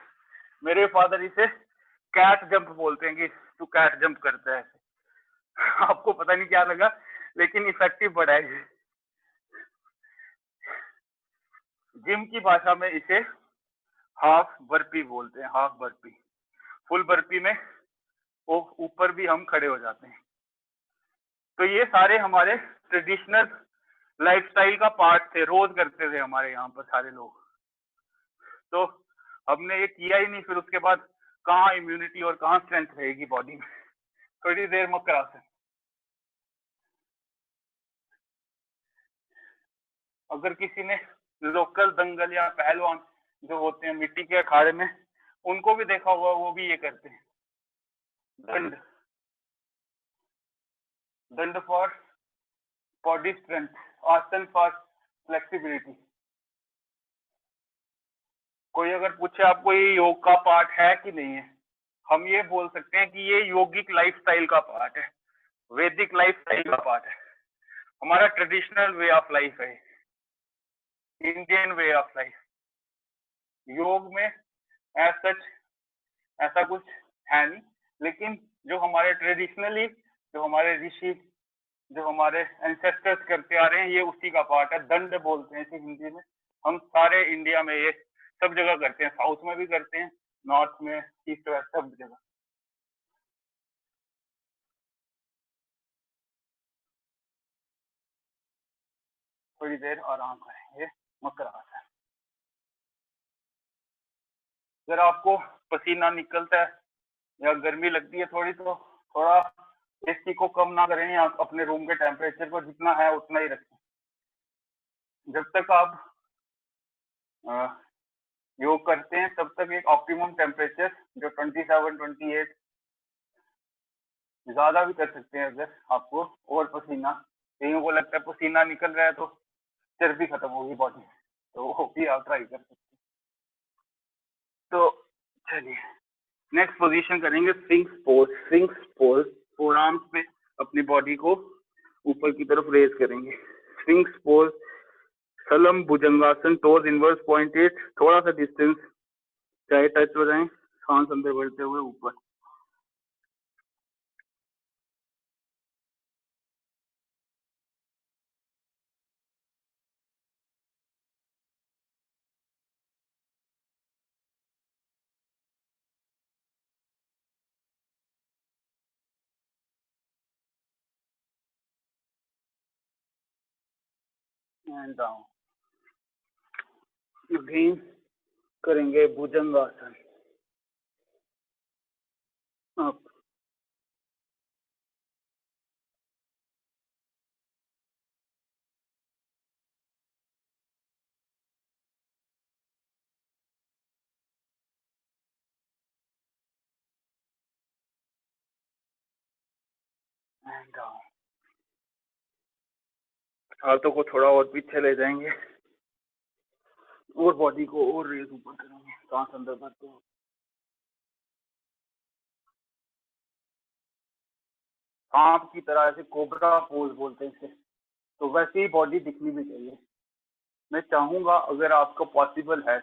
मेरे फादर इसे कैट जंप बोलते हैं कि तू कैट जंप करता है। आपको पता नहीं क्या लगा, लेकिन इफेक्टिव बड़ा है। जिम की भाषा में इसे हाफ बर्पी बोलते हैं, हाफ बर्पी। फुल बर्पी में वो ऊपर भी हम खड़े हो जाते हैं। तो ये सारे हमारे ट्रेडिशनल लाइफस्टाइल का पार्ट थे, रोज करते थे हमारे यहाँ पर सारे लोग। तो हमने ये किया ही नहीं, फिर उसके बाद कहाँ इम्यूनिटी और कहाँ स्ट्रेंथ रहेगी बॉडी में। थोड़ी देर मकर आसन। अगर किसी ने लोकल दंगल या पहलवान जो होते हैं मिट्टी के अखाड़े में, उनको भी देखा हुआ, वो भी ये करते हैं। दंड, दंड फॉर बॉडी स्ट्रेंथ, आसन फॉर फ्लेक्सिबिलिटी। कोई अगर पूछे आपको ये योग का पार्ट है कि नहीं है, हम ये बोल सकते हैं कि ये योगिक लाइफस्टाइल का पार्ट है, वैदिक लाइफस्टाइल का पार्ट है, हमारा ट्रेडिशनल वे ऑफ लाइफ है, इंडियन वे ऑफ लाइफ। योग में सच ऐसा कुछ है नहीं, लेकिन जो हमारे ट्रेडिशनली, जो हमारे ऋषि, जो हमारे एंसेस्टर्स करते आ रहे हैं, ये उसी का पार्ट है। दंड बोलते हैं इसे हिंदी में। हम सारे इंडिया में ये सब जगह करते हैं, साउथ में भी करते हैं, नॉर्थ में, ईस्ट वेस्ट, सब जगह। थोड़ी देर आराम करेंगे, मकर आसन। अगर आपको पसीना निकलता है या गर्मी लगती है थोड़ी, तो थोड़ा एसी को कम ना करें, या अपने रूम के टेम्परेचर को जितना है उतना ही रखें। जब तक आप योग करते हैं तब तक एक ऑप्टिमम टेम्परेचर जो 27-28, ज्यादा भी कर सकते हैं अगर आपको और पसीना, कईयों को लगता है पसीना निकल रहा है तो चर्बी खत्म होगी बॉडी, तो वो भी आप ट्राई कर सकते हैं। तो चलिए नेक्स्ट पोजीशन करेंगे sphinx pose. Sphinx pose, four arms पे अपनी बॉडी को ऊपर की तरफ रेज करेंगे। स्फिंक्स पोज, सलम भुजंगासन, टोज इनवर्स पॉइंटेड, थोड़ा सा डिस्टेंस चाहे टच हो जाए, सांस अंदर बढ़ते हुए ऊपर। And down. अगेन करेंगे भुजंगासन, अप, हाथों को थोड़ा और पीछे ले जाएंगे और बॉडी को और रेज ऊपर करेंगे, सांस अंदर भरते हुए। सांप की तरह, ऐसे कोबरा पोज बोलते हैं इसे, तो वैसे ही बॉडी दिखनी भी चाहिए। मैं चाहूंगा अगर आपको पॉसिबल है,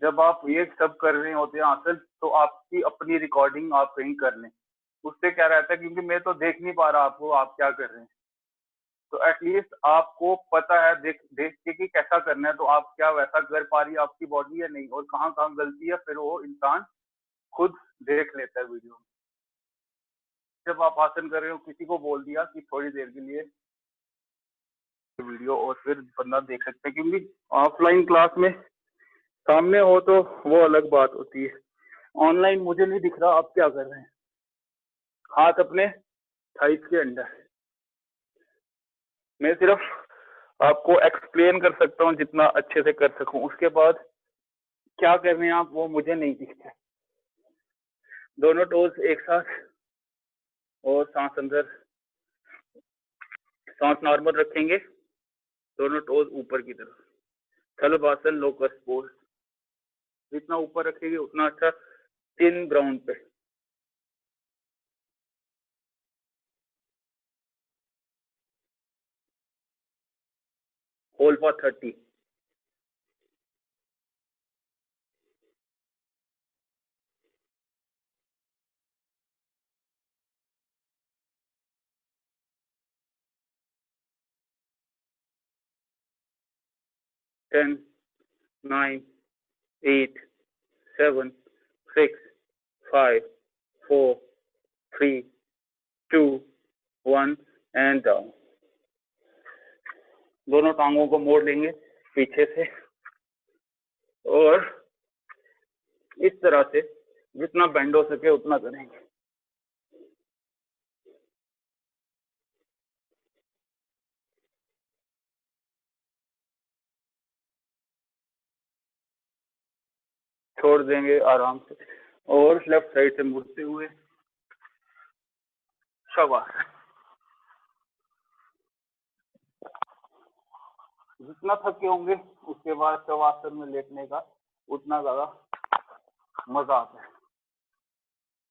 जब आप ये सब कर रहे होते हैं आसन, तो आपकी अपनी रिकॉर्डिंग आप कहीं कर लें। उससे क्या रहता है, क्योंकि मैं तो देख नहीं पा रहा आपको आप क्या कर रहे हैं, तो एटलीस्ट आपको पता है देख देख के कि कैसा करना है, तो आप क्या वैसा कर पा रही है आपकी बॉडी या नहीं, और कहाँ कहाँ गलती है, फिर वो इंसान खुद देख लेता है वीडियो में। जब आप आसन कर रहे हो, किसी को बोल दिया कि थोड़ी देर के लिए वीडियो, और फिर बंदा देख सकता है, क्योंकि ऑफलाइन क्लास में सामने हो तो वो अलग बात होती है। ऑनलाइन मुझे नहीं दिख रहा आप क्या कर रहे हैं। हाथ अपने थाइस के अंदर, मैं सिर्फ आपको एक्सप्लेन कर सकता हूँ जितना अच्छे से कर सकूं, उसके बाद क्या कर रहे हैं आप वो मुझे नहीं दिखता। दोनों टोज एक साथ, और सांस अंदर, सांस नॉर्मल रखेंगे, दोनों टोज ऊपर की तरफ, थलबासन लोकस पोज। जितना ऊपर रखेंगे उतना अच्छा, चिन ग्राउंड पे। Hold for 30। 10, 9, 8, 7, 6, 5, 4, 3, 2, 1 and down. दोनों टांगों को मोड़ लेंगे पीछे से, और इस तरह से जितना बेंड हो सके उतना करेंगे। छोड़ देंगे आराम से, और लेफ्ट साइड से मुड़ते हुए शवासन। जितना थके होंगे उसके बाद शवासन में लेटने का उतना ज्यादा मजा आता है।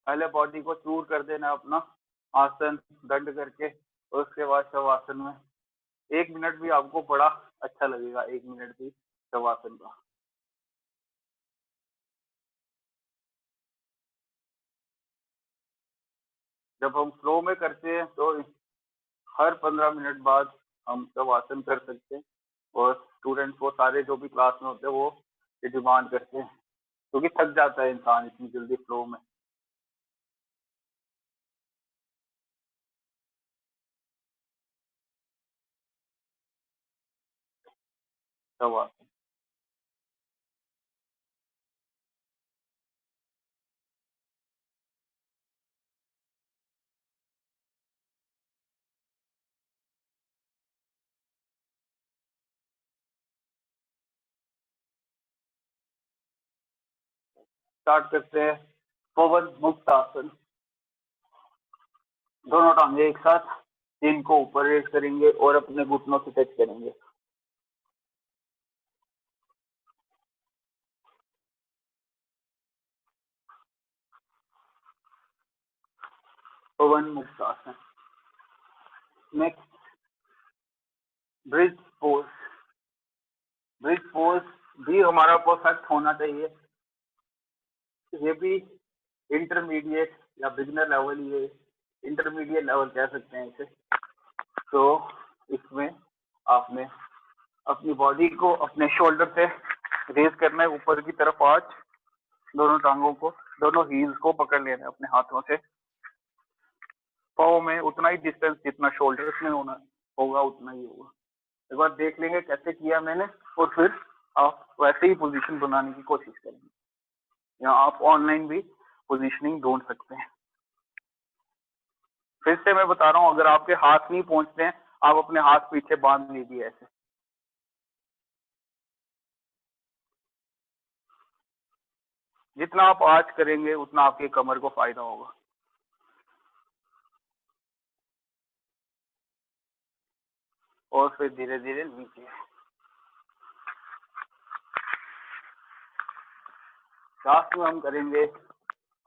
पहले बॉडी को चूर कर देना अपना आसन दंड करके, और उसके बाद शवासन में 1 मिनट भी आपको बड़ा अच्छा लगेगा, 1 मिनट भी शवासन का। जब हम फ्लो में करते हैं तो हर 15 मिनट बाद हम शवासन कर सकते हैं, और स्टूडेंट्स वो सारे जो भी क्लास में होते हैं वो ये डिमांड करते हैं, क्योंकि थक जाता है इंसान इतनी जल्दी फ्लो में। शवासन स्टार्ट करते हैं। पवन मुक्त आसन। दोनों टांगे एक साथ, चिन को ऊपर रेज करेंगे और अपने घुटनों से टच करेंगे। पवन मुक्त आसन। Next, bridge pose. Bridge pose भी हमारा परफेक्ट होना चाहिए। ये भी इंटरमीडिएट या बिगिनर लेवल, ये इंटरमीडिएट लेवल कह सकते हैं इसे। तो इसमें आपने अपनी बॉडी को अपने शोल्डर से रेज करना है ऊपर की तरफ, आज दोनों टांगों को, दोनों हील्स को पकड़ लेना है अपने हाथों से। पाँव में उतना ही डिस्टेंस जितना शोल्डर्स में होना होगा उतना ही होगा। एक बार देख लेंगे कैसे किया मैंने, और फिर आप वैसे ही पोजीशन बनाने की कोशिश करेंगे, या आप ऑनलाइन भी पोजीशनिंग ढूंढ सकते हैं। फिर से मैं बता रहा हूँ, अगर आपके हाथ नहीं पहुंचते हैं, आप अपने हाथ पीछे बांध लीजिए ऐसे। जितना आप आज करेंगे उतना आपके कमर को फायदा होगा। और फिर धीरे धीरे नीचे। लास्ट में हम करेंगे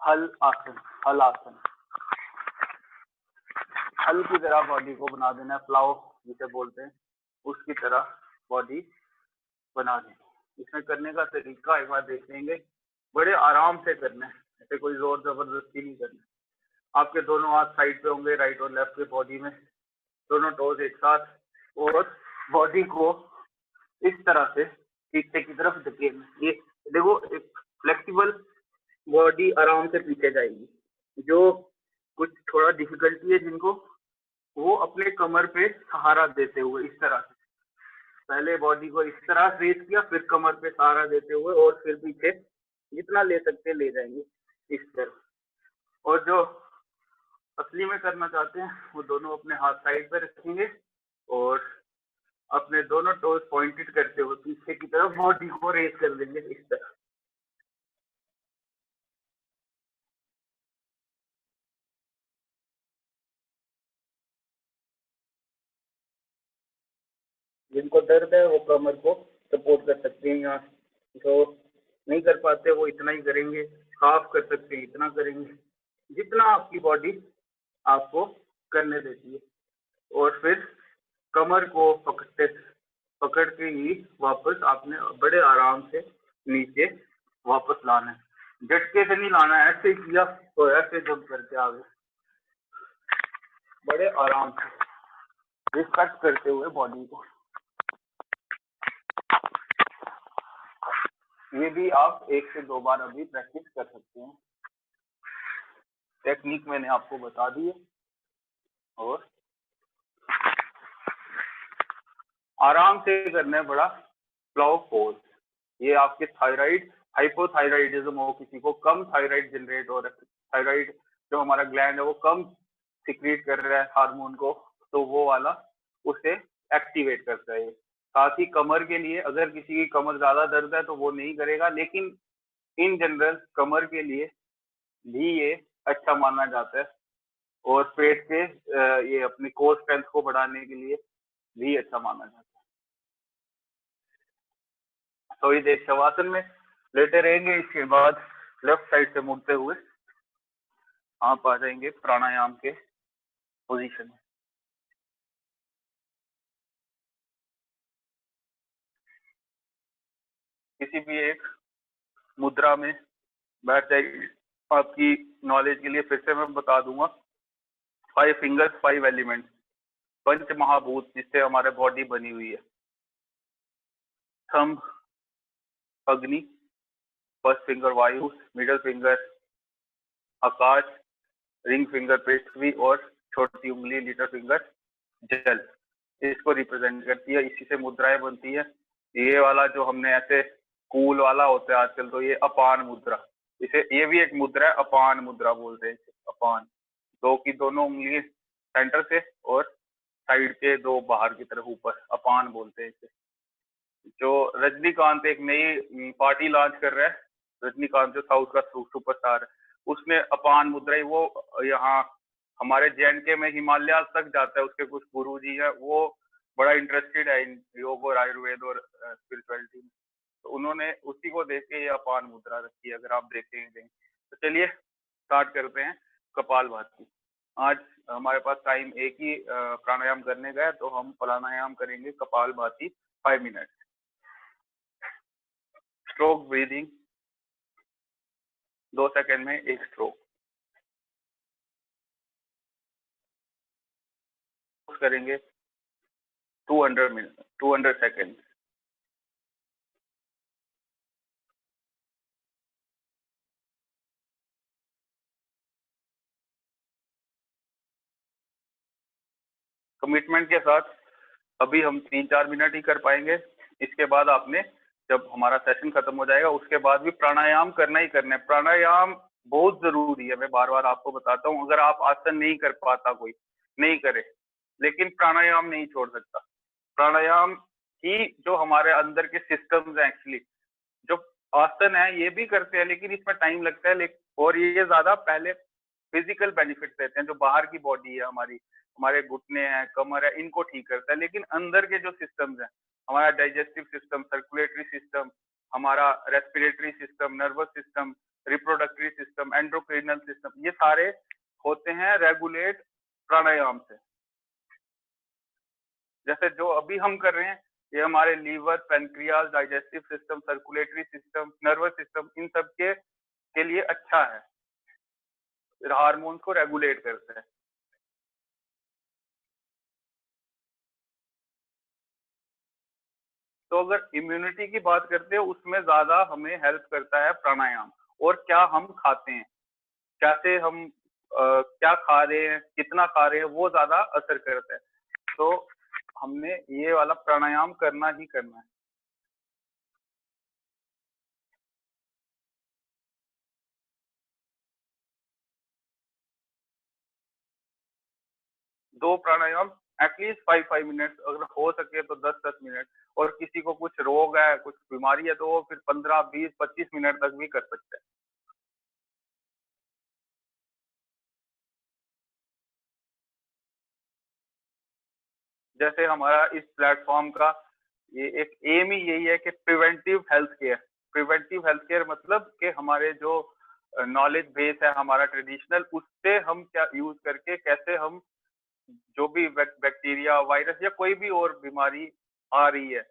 हल आसन। हल आसन, हल की तरह बॉडी को बना देना है, प्लाव जिसे बोलते हैं उसकी तरह बॉडी बना देनी। इसमें करने का तरीका एक बार देख लेंगे। बड़े आराम से करना है, ऐसे कोई जोर जबरदस्ती नहीं करना। आपके दोनों हाथ साइड पे होंगे, राइट और लेफ्ट के बॉडी में, दोनों टोज एक साथ, और बॉडी को इस तरह से पीछे की तरफ धकेलना। ये देखो, एक फ्लेक्सिबल बॉडी आराम से पीछे जाएगी। जो कुछ थोड़ा डिफिकल्टी है जिनको, वो अपने कमर पे सहारा देते हुए इस तरह से, पहले बॉडी को इस तरह रेस किया, फिर कमर पे सहारा देते हुए, और फिर पीछे जितना ले सकते ले जाएंगे इस तरह। और जो असली में करना चाहते हैं वो दोनों अपने हाथ साइड पे रखेंगे और अपने दोनों टोज पॉइंटेड करते हुए पीछे की तरफ बॉडी को रेस कर देंगे इस तरह। जिनको दर्द है वो कमर को सपोर्ट कर सकते हैं, यहाँ जो नहीं कर पाते वो इतना ही करेंगे, हाफ कर सकते हैं इतना करेंगे, जितना आपकी बॉडी आपको करने देती है। और फिर कमर को पकड़ के ही वापस आपने बड़े आराम से नीचे वापस लाना है। झटके से नहीं लाना है, ऐसे किया तो ऐसे जंप करके आ गए, बड़े आराम से रिस्पेक्ट करते हुए बॉडी को। ये भी आप 1 से 2 बार अभी प्रैक्टिस कर सकते हैं। टेक्निक मैंने आपको बता दी है। और आराम से करना है बड़ा प्लाव पोज। ये आपके थायराइड, हाइपोथायराइडिज्म हो किसी को, कम थायराइड जनरेट हो रहा है, थायराइड जो हमारा ग्लैंड है वो कम सिक्रीट कर रहा है हार्मोन को, तो वो वाला उसे एक्टिवेट करता है। साथ ही कमर के लिए, अगर किसी की कमर ज्यादा दर्द है तो वो नहीं करेगा, लेकिन इन जनरल कमर के लिए भी ये अच्छा माना जाता है। और पेट के ये अपनी कोर स्ट्रेंथ को बढ़ाने के लिए भी अच्छा माना जाता है। थोड़ी देर शवासन में लेटे रहेंगे, इसके बाद लेफ्ट साइड से मुड़ते हुए आप आ जाएंगे प्राणायाम के पोजीशन में। किसी भी एक मुद्रा में बैठ जाएगी। आपकी नॉलेज के लिए फिर से मैं बता दूंगा, 5 फिंगर्स 5 एलिमेंट्स, पंच महाभूत जिससे हमारे बॉडी बनी हुई है। थंब अग्नि, फर्स्ट फिंगर वायु, मिडल फिंगर आकाश, रिंग फिंगर पृथ्वी, और छोटी उंगली लिटिल फिंगर जल, इसको रिप्रेजेंट करती है। इसी से मुद्राएं बनती है। ये वाला जो हमने ऐसे कूल वाला होता है आजकल, तो ये अपान मुद्रा, इसे ये भी एक मुद्रा है, अपान मुद्रा बोलते हैं इसे। अपान, दो की दोनों उंगली सेंटर से और साइड के दो बाहर की तरफ ऊपर, अपान बोलते हैं इसे। जो रजनीकांत एक नई पार्टी लॉन्च कर रहा है, रजनीकांत जो साउथ का सुपरस्टार है, उसने अपान मुद्रा, वो यहाँ हमारे JNK में हिमालय तक जाता है, उसके कुछ गुरु जी है, वो बड़ा इंटरेस्टेड है इन योग और आयुर्वेद और स्पिरिचुअलिटी में, तो उन्होंने उसी को देख के ये अपान मुद्रा रखी है, अगर आप देखेंगे। तो चलिए स्टार्ट करते हैं कपालभाति। आज हमारे पास टाइम एक ही प्राणायाम करने का है, तो हम प्राणायाम करेंगे kapalbhati 5 minute. Stroke breathing, 2 second में एक स्ट्रोक करेंगे, 200 सेकंड। कमिटमेंट के साथ अभी हम 3-4 मिनट ही कर पाएंगे। इसके बाद आपने, जब हमारा सेशन खत्म हो जाएगा, उसके बाद भी प्राणायाम करना ही करना है। प्राणायाम बहुत जरूरी है, मैं बार बार आपको बताता हूँ। अगर आप आसन नहीं कर पाता, कोई नहीं करे, लेकिन प्राणायाम नहीं छोड़ सकता। प्राणायाम ही जो हमारे अंदर के सिस्टम्स हैं, एक्चुअली जो आसन है ये भी करते हैं, लेकिन इसमें टाइम लगता है। और ये ज्यादा पहले फिजिकल बेनिफिट्स देते हैं, जो बाहर की बॉडी है हमारी, हमारे घुटने हैं, कमर है, इनको ठीक करता है। लेकिन अंदर के जो सिस्टम्स हैं, हमारा डाइजेस्टिव सिस्टम, सर्कुलेटरी सिस्टम, हमारा respiratory system, nervous system, reproductory system, endocrinal system, ये सारे होते हैं रेगुलेट प्राणायाम से। जैसे जो अभी हम कर रहे हैं, ये हमारे liver, pancreas, digestive system, circulatory system, nervous system, इन सब के लिए अच्छा है, हार्मोन्स को रेगुलेट करता है। तो अगर इम्यूनिटी की बात करते हैं, उसमें ज्यादा हमें हेल्प करता है प्राणायाम। और क्या हम खाते हैं, कैसे हम क्या खा रहे हैं, कितना खा रहे हैं, वो ज्यादा असर करता है। तो हमने ये वाला प्राणायाम करना ही करना है। दो प्राणायाम एटलीस्ट 5 मिनट्स, अगर हो सके तो 10 मिनट। और किसी को कुछ रोग है, कुछ बीमारी है, तो वो फिर 15, 20, 25 मिनट तक भी कर सकते हैं। जैसे हमारा इस प्लेटफॉर्म का ये एक एम ही यही है कि preventive health care. Preventive health care मतलब कि हमारे जो नॉलेज बेस है हमारा ट्रेडिशनल, उससे हम क्या यूज करके कैसे हम जो भी बैक्टीरिया, वायरस या कोई भी और बीमारी आ रही है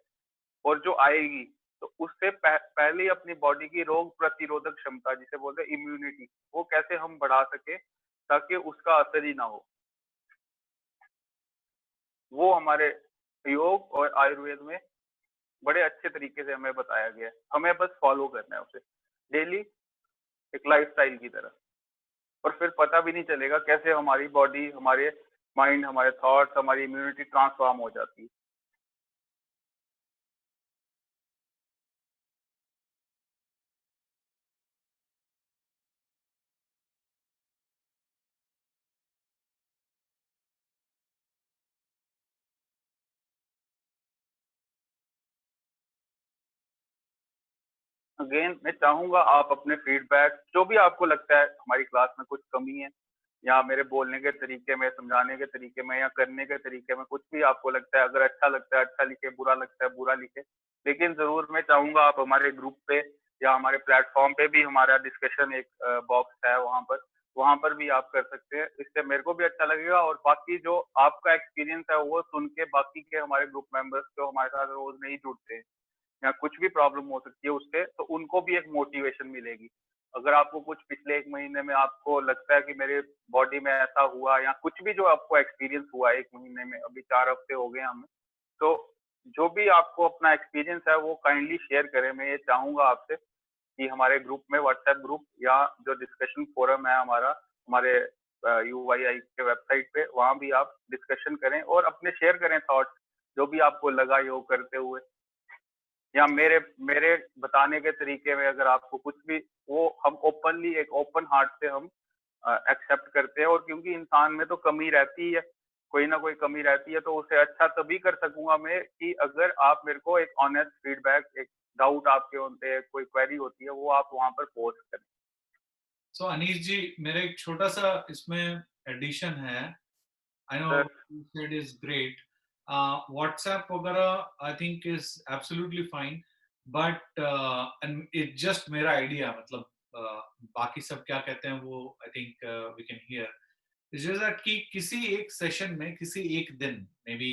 और जो आएगी, तो उससे पहले ही अपनी बॉडी की रोग प्रतिरोधक क्षमता, जिसे बोलते हैं इम्यूनिटी, वो कैसे हम बढ़ा सके ताकि उसका असर ही ना हो। वो हमारे योग और आयुर्वेद में बड़े अच्छे तरीके से हमें बताया गया है। हमें बस फॉलो करना है उसे डेली, एक लाइफस्टाइल की तरह। और फिर पता भी नहीं चलेगा कैसे हमारी बॉडी, हमारे माइंड, हमारे थॉट्स, हमारी इम्यूनिटी ट्रांसफॉर्म हो जाती है। अगेन मैं चाहूंगा आप अपने फीडबैक, जो भी आपको लगता है हमारी क्लास में कुछ कमी है, या मेरे बोलने के तरीके में, समझाने के तरीके में, या करने के तरीके में कुछ भी आपको लगता है, अगर अच्छा लगता है अच्छा लिखे, बुरा लगता है बुरा लिखे। लेकिन जरूर मैं चाहूंगा आप हमारे ग्रुप पे या हमारे प्लेटफॉर्म पे भी हमारा डिस्कशन एक बॉक्स है, वहां पर भी आप कर सकते हैं। इससे मेरे को भी अच्छा लगेगा, और बाकी जो आपका एक्सपीरियंस है वो सुन के बाकी के हमारे ग्रुप मेंबर्स जो हमारे साथ रोज नहीं जुड़ते हैं या कुछ भी प्रॉब्लम हो सकती है उससे, तो उनको भी एक मोटिवेशन मिलेगी। अगर आपको कुछ पिछले 1 महीने में आपको लगता है कि मेरे बॉडी में ऐसा हुआ, या कुछ भी जो आपको एक्सपीरियंस हुआ है 1 महीने में, अभी 4 हफ्ते हो गए हमें, तो जो भी आपको अपना एक्सपीरियंस है वो काइंडली शेयर करें। मैं ये चाहूंगा आपसे कि हमारे ग्रुप में, व्हाट्सएप ग्रुप या जो डिस्कशन फोरम है हमारा, हमारे UYI के वेबसाइट पे, वहाँ भी आप डिस्कशन करें और अपने शेयर करें थॉट्स, जो भी आपको लगा योग करते हुए, या मेरे मेरे बताने के तरीके में अगर आपको कुछ भी, वो हम ओपनली, एक ओपन हार्ट से हम एक्सेप्ट करते हैं। और क्योंकि इंसान में तो कमी रहती है, कोई ना कोई कमी रहती है, तो उसे अच्छा तभी कर सकूंगा मैं कि अगर आप मेरे को एक ऑनेस्ट फीडबैक, एक डाउट आपके होते हैं, कोई क्वेरी होती है, वो आप वहां पर पोस्ट करें। सो अनीश जी, मेरा एक छोटा सा इसमें एडिशन है। I know sir, you said is great. WhatsApp वगैरह I think is absolutely fine, but and it just मेरा आइडिया, मतलब बाकी सब क्या कहते हैं वो I think we can hear. It's just that कि किसी एक सेशन में, किसी एक दिन, maybe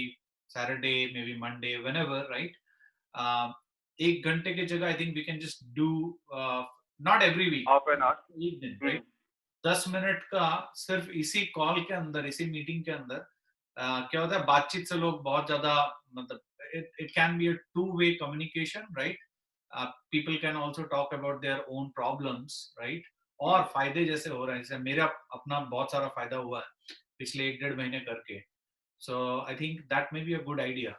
Saturday, maybe Monday, whenever, right, 1 घंटे की जगह I think we can just do, not every week, half N एक दिन, आवर। राइट, 10 मिनट का सिर्फ इसी कॉल के अंदर, इसी मीटिंग के अंदर क्या होता है, बातचीत से लोग बहुत ज्यादा, मतलब it can be a two way communication, right. People can also talk about their own problems, right. और फायदे जैसे हो रहे हैं, जैसे मेरा अपना बहुत सारा फायदा हुआ है पिछले 1 डेढ़ महीने करके। So I think that may be a good idea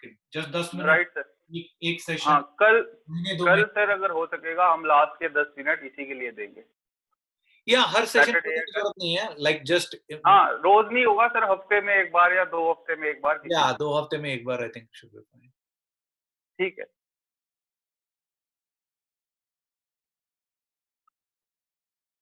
कि जस्ट 10 मिनट, राइट सर। एक हाँ, सेशन, कल महीने दो कल महीने सर अगर हो सकेगा हम लास्ट के 10 मिनट इसी के लिए देंगे। या हर सेशन सैटरडे करने या की कल। जरूरत नहीं है, लाइक जस्ट, हाँ, रोज नहीं होगा सर, हफ्ते में एक बार या 2 हफ्ते में एक बार, किसी या दिन। 2 हफ्ते में एक बार, I think should be fine. ठीक है।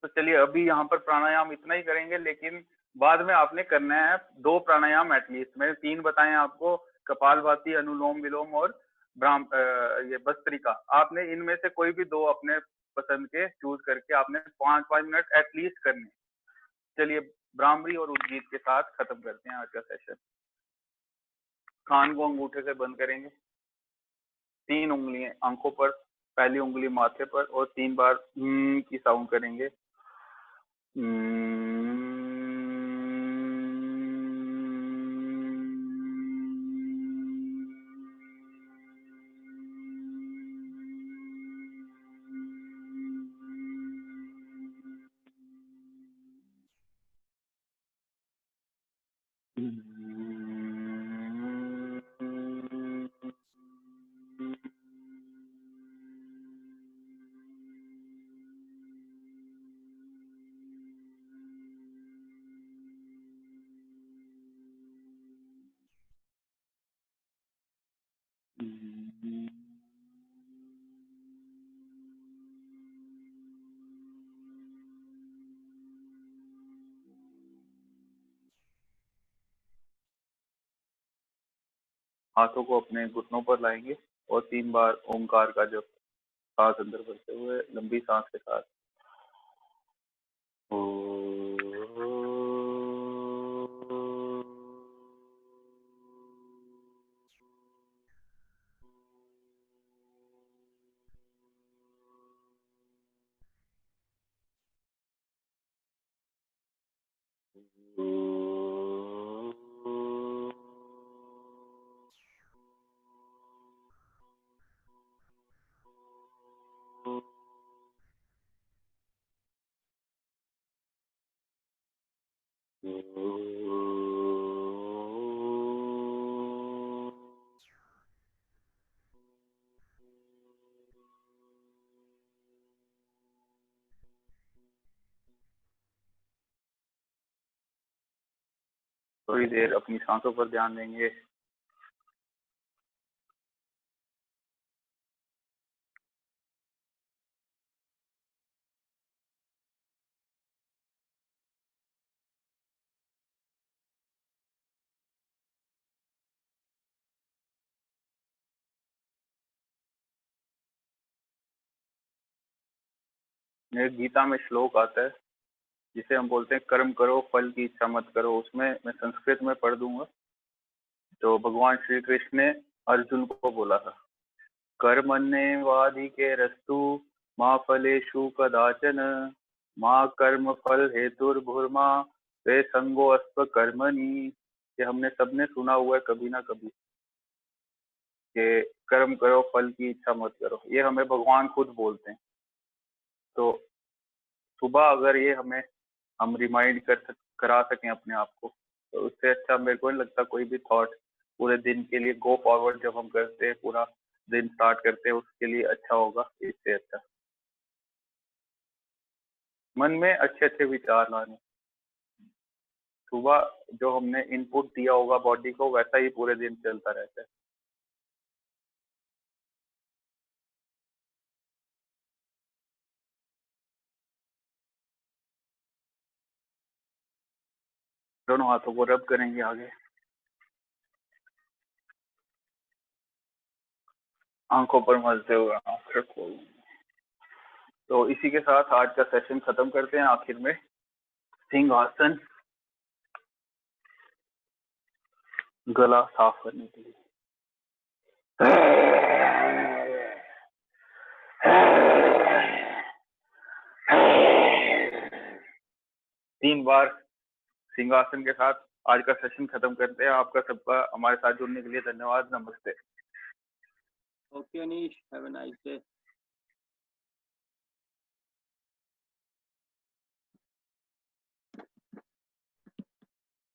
तो चलिए अभी यहाँ पर प्राणायाम इतना ही करेंगे, लेकिन बाद में आपने करना है 2 प्राणायाम एटलीस्ट। मैंने 3 बताए आपको, कपालभाति, अनुलोम विलोम और ये भस्त्रिका। आपने इनमें से कोई भी 2 अपने पसंद के चूज करके आपने 5-5 मिनट एटलीस्ट करने। चलिए भ्रामरी और उद्गीत के साथ खत्म करते हैं आज का सेशन। कान को अंगूठे से बंद करेंगे, 3 उंगलियां आंखों पर, पहली उंगली माथे पर, और 3 बार की साउंड करेंगे। हाथों को अपने घुटनों पर लाएंगे और 3 बार ओंकार का जप, सांस अंदर भरते हुए लंबी सांस के साथ। थोड़ी देर अपनी सांसों पर ध्यान देंगे। एक गीता में श्लोक आता है जिसे हम बोलते हैं कर्म करो फल की इच्छा मत करो। उसमें मैं संस्कृत में पढ़ दूंगा। तो भगवान श्री कृष्ण ने अर्जुन को बोला था, कर्मण्येवाधिकारस्तु मा फलेषु कदाचन माँ कर्म फल हेतुर्भुर्मा ते संगोऽस्त्व कर्मणि। ये हमने सबने सुना हुआ है कभी ना कभी कि कर्म करो फल की इच्छा मत करो। ये हमें भगवान खुद बोलते हैं। तो सुबह अगर ये हम रिमाइंड करा सकें अपने आप को, तो उससे अच्छा मेरे को नहीं लगता कोई भी थॉट पूरे दिन के लिए गो फॉरवर्ड जब हम करते हैं, पूरा दिन स्टार्ट करते हैं, उसके लिए अच्छा होगा। इससे अच्छा मन में अच्छे अच्छे विचार लाने। सुबह जो हमने इनपुट दिया होगा बॉडी को, वैसा ही पूरे दिन चलता रहता है। दोनों हाथों को रब करेंगे आगे, आंखों पर मलते हुए आंखें खोलेंगे। तो इसी के साथ आज का सेशन खत्म करते हैं। आखिर में सिंहासन, गला साफ करने के लिए 3 बार सिंहासन के साथ आज का सेशन खत्म करते हैं। आपका सबका हमारे साथ जुड़ने के लिए धन्यवाद। नमस्ते। Okay Anish, have a nice day.